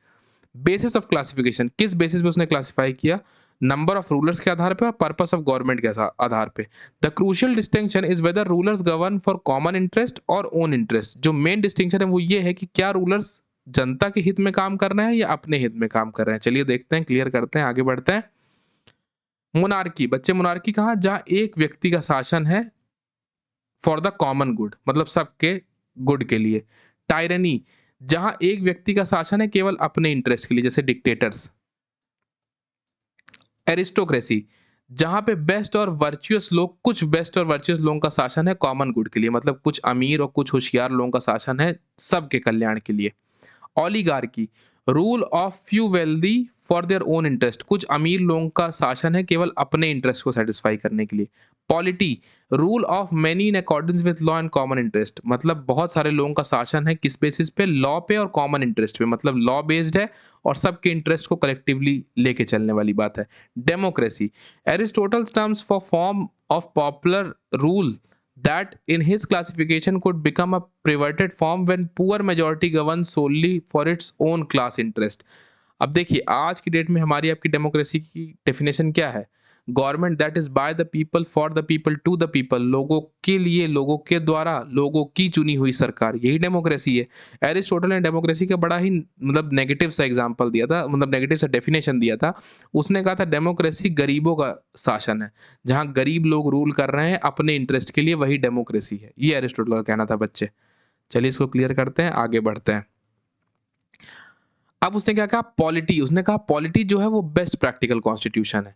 बेसिस ऑफ क्लासिफिकेशन, किस बेसिस पे उसने क्लासिफाई किया? नंबर ऑफ रूलर्स के आधार पे और पर्पस ऑफ गवर्नमेंट के आधार पे। The crucial distinction is whether rulers govern for common interest और ओन इंटरेस्ट। जो मेन डिस्टिंक्शन है वो ये है कि क्या रूलर्स जनता के हित में काम कर रहे हैं या अपने हित में काम कर रहे हैं। चलिए देखते हैं, क्लियर करते हैं, आगे बढ़ते हैं। मोनार्की बच्चे, मोनार्की कहाँ? जहां एक व्यक्ति का शासन है फॉर द कॉमन गुड, मतलब सबके गुड के लिए। टायरनी, जहां एक व्यक्ति का शासन है केवल अपने इंटरेस्ट के लिए, जैसे डिक्टेटर्स। एरिस्टोक्रेसी, जहां पे बेस्ट और वर्चुअस लोग, कुछ बेस्ट और वर्चुअस लोगों का शासन है कॉमन गुड के लिए, मतलब कुछ अमीर और कुछ होशियार लोगों का शासन है सबके कल्याण के लिए। Oligarchy, rule of few wealthy for their own interest, कुछ अमीर लोगों का शासन है केवल अपने इंटरेस्ट को सेटिस्फाई करने के लिए। Polity, rule of many in accordance with law and common interest, मतलब बहुत सारे लोगों का शासन है किस बेसिस पे? लॉ पे और कॉमन इंटरेस्ट पे, मतलब लॉ बेस्ड है और सबके इंटरेस्ट को कलेक्टिवली लेके चलने वाली बात है। Democracy, Aristotle's terms for form of popular rule that in his classification could become a perverted form when poor majority governs solely for its own class interest। अब देखिए आज की डेट में हमारी आपकी डेमोक्रेसी की डेफिनेशन क्या है? Government that is by the people for the people to the people, लोगों के लिए, लोगों के द्वारा, लोगों की चुनी हुई सरकार, यही डेमोक्रेसी है। एरिस्टोटल ने डेमोक्रेसी का बड़ा ही मतलब नेगेटिव सा एग्जाम्पल दिया था, मतलब नेगेटिव सा डेफिनेशन दिया था। उसने कहा था डेमोक्रेसी गरीबों का शासन है, जहां गरीब लोग रूल कर रहे हैं अपने इंटरेस्ट के लिए, वही डेमोक्रेसी है। ये एरिस्टोटल का कहना था बच्चे। चलिए इसको क्लियर करते हैं, आगे बढ़ते हैं। अब उसने क्या कहा, पॉलिटी, उसने कहा पॉलिटी जो है वो बेस्ट प्रैक्टिकल कॉन्स्टिट्यूशन है।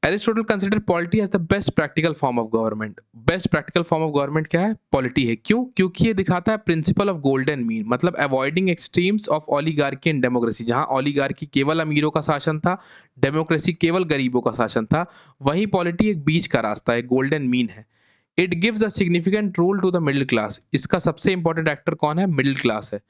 Aristotle consider polity as the best practical form of government. Best practical form of government क्या है, पॉलिटी है। क्यों? क्योंकि ये दिखाता है प्रिंसिपल ऑफ गोल्डन मीन, मतलब avoiding extremes of oligarchy and democracy. जहां ओलिगार्की केवल अमीरों का शासन था, डेमोक्रेसी केवल गरीबों का शासन था, वहीं पॉलिटी एक बीच का रास्ता है, गोल्डन मीन है। It gives a significant role to the middle class. इसका सबसे इंपॉर्टेंट एक्टर कौन है, मिडिल क्लास है।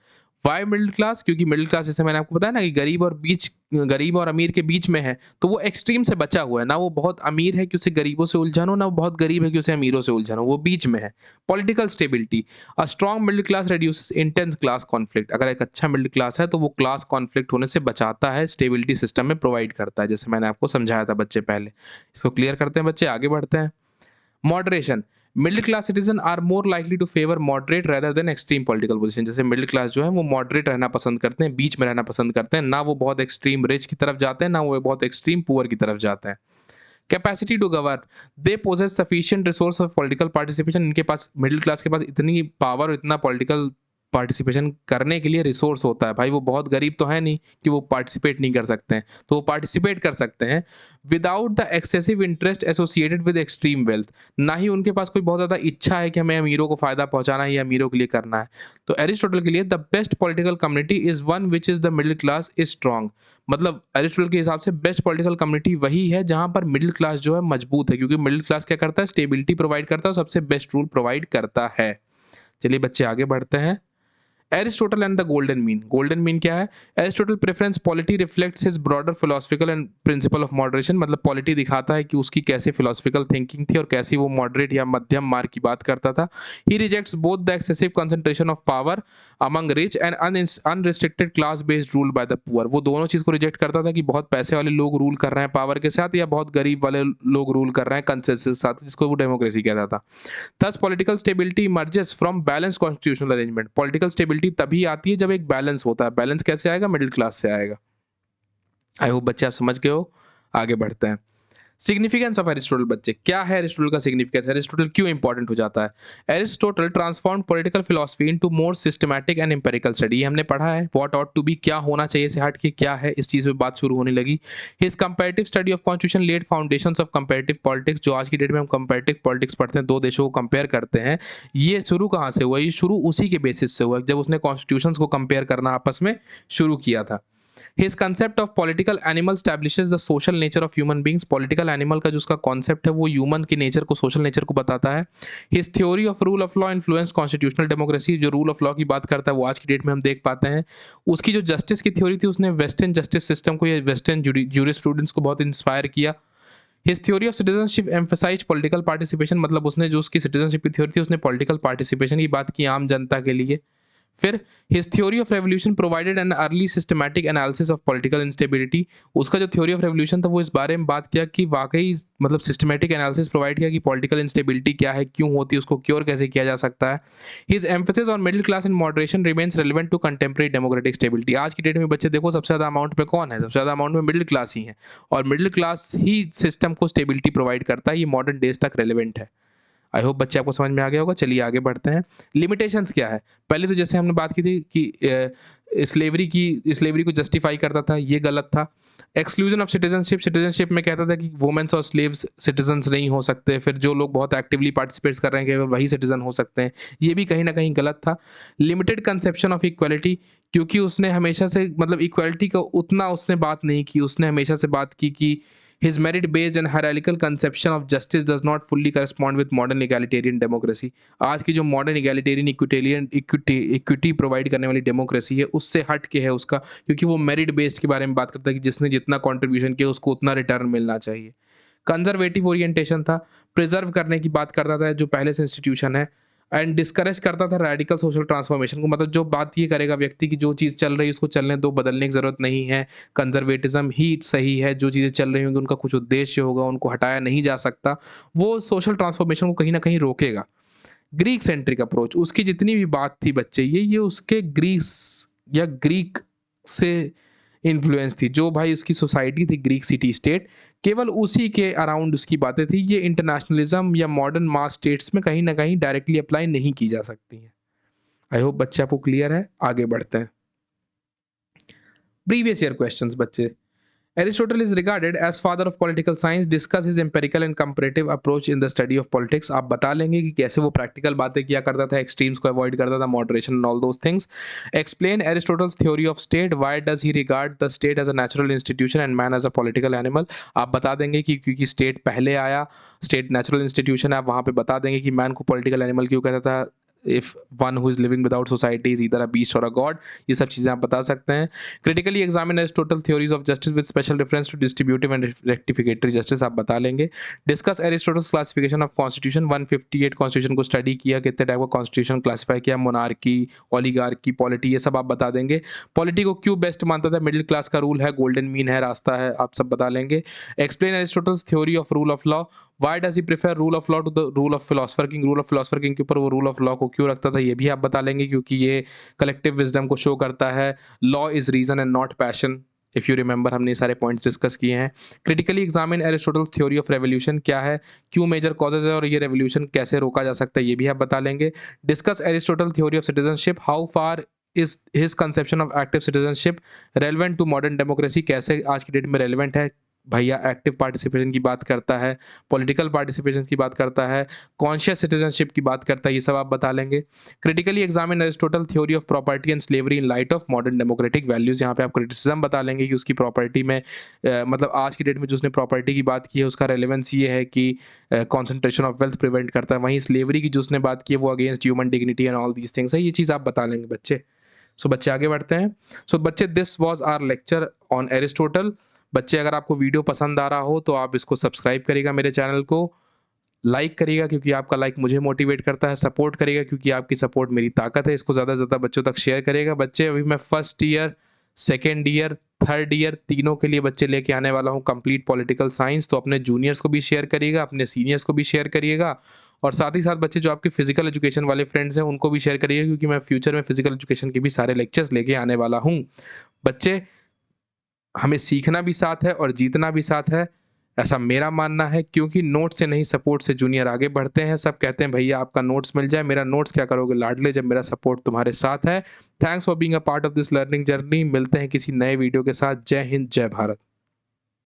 Why middle class? क्योंकि मिडिल क्लास, जैसे मैंने आपको बताया ना कि गरीब और अमीर के बीच में है, तो वो एक्सट्रीम से बचा हुआ है ना। वो बहुत अमीर है कि उसे गरीबों से उलझन हो, ना वो बहुत गरीब है कि उसे अमीरों से उलझन हो, वो बीच में है। Political stability, a strong middle class reduces intense class conflict. अगर एक अच्छा मिडिल क्लास है तो वो क्लास कॉन्फ्लिक्ट होने से बचाता है, स्टेबिलिटी सिस्टम में प्रोवाइड करता है, जैसे मैंने आपको समझाया था बच्चे पहले। इसको क्लियर करते हैं बच्चे, आगे बढ़ते हैं। Moderation, middle class citizen are more likely to favour moderate rather than extreme political position. जैसे मिडिल क्लास जो है वो मॉडरेट रहना पसंद करते हैं, बीच में रहना पसंद करते हैं, ना वो बहुत एक्सट्रीम रिच की तरफ जाते हैं, ना वो बहुत एक्सट्रीम पुअर की तरफ जाते हैं। Capacity to govern, they possess sufficient resource of political participation. इनके पास, मिडिल क्लास के पास इतनी पावर और इतना पॉलिटिकल पार्टिसिपेशन करने के लिए रिसोर्स होता है। भाई वो बहुत गरीब तो है नहीं कि वो पार्टिसिपेट नहीं कर सकते हैं, तो वो पार्टिसिपेट कर सकते हैं without the excessive interest associated with extreme wealth. ना ही उनके पास कोई बहुत ज़्यादा इच्छा है कि हमें अमीरों को फ़ायदा पहुंचाना है या अमीरों के लिए करना है। तो एरिस्टोटल के लिए the best political community is one which is the middle class is strong. मतलब एरिस्टोटल के हिसाब से बेस्ट पॉलिटिकल कम्युनिटी वही है जहां पर मिडिल क्लास जो है मजबूत है, क्योंकि मिडिल क्लास क्या करता है, स्टेबिलिटी प्रोवाइड करता है और सबसे बेस्ट रूल प्रोवाइड करता है। चलिए बच्चे आगे बढ़ते हैं। Aristotle and the golden mean, golden mean क्या है? Aristotle preference polity reflects his broader philosophical and principle of moderation. मतलब पॉलिटी दिखाता है कि उसकी कैसे फिलोसफिकल थिंकिंग थी और कैसी वो मॉडरेट या मध्यम मार्ग की बात करता था। He rejects both the excessive concentration of power among rich and unrestricted class based rule by the poor. वो दोनों चीज को रिजेक्ट करता था कि बहुत पैसे वाले लोग रूल कर रहे हैं पावर के साथ, या बहुत गरीब वाले लोग रूल कर रहे हैं कंसेंसस के साथ, जिसको वो डेमोक्रेसी कहता था। Thus, political stability emerges from balanced constitutional arrangement. Political stability तभी आती है जब एक बैलेंस होता है। बैलेंस कैसे आएगा? मिडिल क्लास से आएगा। आई होप बच्चे आप समझ गए हो। आगे बढ़ते हैं। सिग्निफिकेंस ऑफ एरिस्टोटल, बच्चे क्या है एरिस्टोटल का सिग्निफिकेंस? एरिस्टोटल क्यों इंपॉर्टेंट हो जाता है? Aristotle transform political philosophy into more systematic and empirical study. ये हमने पढ़ा है, व्हाट ऑट टू बी, क्या होना चाहिए से हट के क्या है, इस चीज पे बात शुरू होने लगी। His comparative study of constitution laid foundations of comparative politics. जो आज की डेट में हम कंपैरेटिव पॉलिटिक्स पढ़ते हैं, दो देशों को कंपेयर करते हैं, ये शुरू कहाँ से हुआ? ये शुरू उसी के बेसिस से हुआ जब उसने कॉन्स्टिट्यूशंस को कंपेयर करना आपस में शुरू किया था। His concept of political animal establishes the social nature of human beings. Political animal का जो उसका concept है वो human के nature को, social nature को बताता है। His theory of rule of law influenced constitutional democracy. जो rule of law की बात करता है वो आज की डेट में हम देख पाते हैं। उसकी जो justice की थ्योरी थी, उसने वेस्टर्न जस्टिस सिस्टम को या वेस्टर्न jurisprudence को बहुत इंस्पायर किया। His theory of citizenship emphasise political participation. मतलब उसने जो उसकी सिटीजनशिप की थ्योरी थी, उसने पॉलिटिकल पार्टिसिपेशन की बात की आम जनता के लिए। फिर his theory of revolution provided an early systematic analysis of political instability. उसका जो थ्योरी ऑफ रेवोल्यूशन था वो इस बारे में बात किया कि वाकई मतलब सिस्टमैटिक एनालिसिस प्रोवाइड किया कि पॉलिटिकल इंस्टेबिलिटी क्या है, क्यों होती है, उसको क्योर कैसे किया जा सकता है। His emphasis on middle class and moderation remains relevant to contemporary democratic stability. आज की डेट में बच्चे देखो सबसे ज़्यादा अमाउंट में कौन है? सबसे ज़्यादा अमाउंट में मिडिल क्लास ही है, और मिडिल क्लास ही सिस्टम को स्टेबिलिटी प्रोवाइड करता है। ये मॉडर्न डेज तक रेलिवेंट है। आई होप बच्चे आपको समझ में आ गया होगा। चलिए आगे बढ़ते हैं। लिमिटेशंस क्या है? पहले तो जैसे हमने बात की थी कि स्लेवरी को जस्टिफाई करता था, ये गलत था। एक्सक्लूजन ऑफ सिटीजनशिप, सिटीजनशिप में कहता था कि वुमेन्स और स्लेव्स सिटीजन्स नहीं हो सकते। फिर जो लोग बहुत एक्टिवली पार्टिसिपेट कर रहे हैं केवल वही सिटीजन हो सकते हैं, ये भी कहीं ना कहीं गलत था। लिमिटेड कंसेप्शन ऑफ इक्वालिटी, क्योंकि उसने हमेशा से मतलब इक्वालिटी का उतना उसने बात नहीं की। उसने हमेशा से बात की कि his merit based and hierarchical conception of justice does not fully correspond with modern egalitarian democracy. आज की जो मॉडर्न egalitarian इक्विटी प्रोवाइड करने वाली डेमोक्रेसी है उससे हट के है उसका, क्योंकि वो मेरिट बेस्ड के बारे में बात करता है कि जिसने जितना कंट्रीब्यूशन किया उसको उतना रिटर्न मिलना चाहिए। कंजर्वेटिव ओरिएंटेशन था, प्रिजर्व करने की बात करता था जो पहले से इंस्टीट्यूशन है। एंड डिस्करेज करता था रेडिकल सोशल ट्रांसफॉर्मेशन को, मतलब जो बात ये करेगा व्यक्ति की जो चीज़ चल रही है उसको चलने दो, बदलने की ज़रूरत नहीं है, कंजर्वेटिज्म ही सही है, जो चीज़ें चल रही होंगी उनका कुछ उद्देश्य होगा, उनको हटाया नहीं जा सकता, वो सोशल ट्रांसफॉर्मेशन को कहीं न कहीं रोकेगा। ग्रीक सेंट्रिक अप्रोच, उसकी जितनी भी बात थी बच्चे, ये उसके ग्रीस या ग्रीक से इन्फ्लुएंस थी, जो भाई उसकी सोसाइटी थी ग्रीक सिटी स्टेट, केवल उसी के अराउंड उसकी बातें थी। ये इंटरनेशनलिज्म या मॉडर्न मास स्टेट्स में कहीं ना कहीं डायरेक्टली अप्लाई नहीं की जा सकती हैं। आई होप बच्चे आपको क्लियर है। आगे बढ़ते हैं। प्रीवियस ईयर क्वेश्चंस बच्चे। Aristotle is regarded as father of political science. Discuss his empirical and comparative approach in the study of politics. आप बता लेंगे कि कैसे वो प्रैक्टिकल बातें किया करता था, एक्सट्रीम्स को अवॉइड करता था, moderation and all those things. Explain Aristotle's theory of state. Why does he regard the state as a natural institution and man as a political animal. आप बता देंगे कि क्योंकि स्टेट पहले आया, स्टेट नेचुरल इंस्टीट्यूशन है, आप वहाँ पे बता देंगे कि मैन को पॉलिटिकल एनिमल क्यों कहता था। If one who is living without society is either a beast और अ गॉड। ये सब चीज़ें आप बता सकते हैं। Critically examine Aristotle theories of justice with special reference to distributive and rectificatory justice. आप बता लेंगे। Discuss Aristotle's classification of constitution. 158 constitution को स्टडी किया, कितने टाइप का कॉन्स्टिट्यूशन क्लासीफाई किया, मोनार्की, ओलिगार्की, पॉलिटी, ये सब आप बता देंगे। पॉलिटी को क्यों बेस्ट मानता था, मिडिल क्लास का रूल है, गोल्डन मीन है, रास्ता है, आप सब बता लेंगे। Explain Aristotle's theory of rule of law. Why does he prefer rule of law to the rule of philosopher king. Rule of philosopher king के ऊपर वो रूल ऑफ लॉ को क्यों रखता था, ये भी आप बता लेंगे, क्योंकि ये कलेक्टिव विजडम को शो करता है। Law is reason and not passion. If you remember हमने सारे पॉइंट्स डिस्कस किए हैं। Critically examine Aristotle's theory of revolution, क्या है, क्यों मेजर कॉजेज है और ये रेवोल्यूशन कैसे रोका जा सकता है, ये भी आप बता लेंगे। Discuss Aristotle theory of citizenship. How far is his conception of active citizenship relevant to modern democracy. कैसे आज की डेट में रेलेवेंट है भैया। एक्टिव पार्टिसिपेशन की बात करता है, पॉलिटिकल पार्टिसिपेशन की बात करता है, कॉन्शियस सिटीजनशिप की बात करता है, ये सब आप बता लेंगे। Critically examine Aristotle theory of property and slavery in light of modern democratic values. यहाँ पे आप क्रिटिसिज्म बता लेंगे कि उसकी प्रॉपर्टी में मतलब आज की डेट में जो उसने प्रॉपर्टी की बात की है उसका रेलेवेंस ये है कि कॉन्सेंट्रेशन ऑफ वेल्थ प्रिवेंट करता है। वहीं स्लेवरी की जो उसने बात की है वो against human dignity and all these things है। ये चीज़ आप बता लेंगे बच्चे। सो बच्चे आगे बढ़ते हैं। सो बच्चे this was are lecture on Aristotle. बच्चे अगर आपको वीडियो पसंद आ रहा हो तो आप इसको सब्सक्राइब करिएगा, मेरे चैनल को लाइक करिएगा क्योंकि आपका लाइक मुझे मोटिवेट करता है, सपोर्ट करिएगा क्योंकि आपकी सपोर्ट मेरी ताकत है, इसको ज़्यादा से ज़्यादा बच्चों तक शेयर करिएगा। बच्चे अभी मैं first year, second year, third year तीनों के लिए बच्चे लेके आने वाला हूँ कंप्लीट पॉलिटिकल साइंस। तो अपने जूनियर्स को भी शेयर करिएगा, अपने सीनियर्स को भी शेयर करिएगा, और साथ ही साथ बच्चे जो आपके फिजिकल एजुकेशन वाले फ्रेंड्स हैं उनको भी शेयर करिएगा क्योंकि मैं फ्यूचर में फिजिकल एजुकेशन के भी सारे लेक्चर्स लेके आने वाला हूँ। बच्चे हमें सीखना भी साथ है और जीतना भी साथ है, ऐसा मेरा मानना है, क्योंकि नोट से नहीं सपोर्ट से जूनियर आगे बढ़ते हैं। सब कहते हैं भैया आपका नोट्स मिल जाए, मेरा नोट्स क्या करोगे लाडले जब मेरा सपोर्ट तुम्हारे साथ है। Thanks for being a part of this learning journey. मिलते हैं किसी नए वीडियो के साथ। जय हिंद, जय भारत।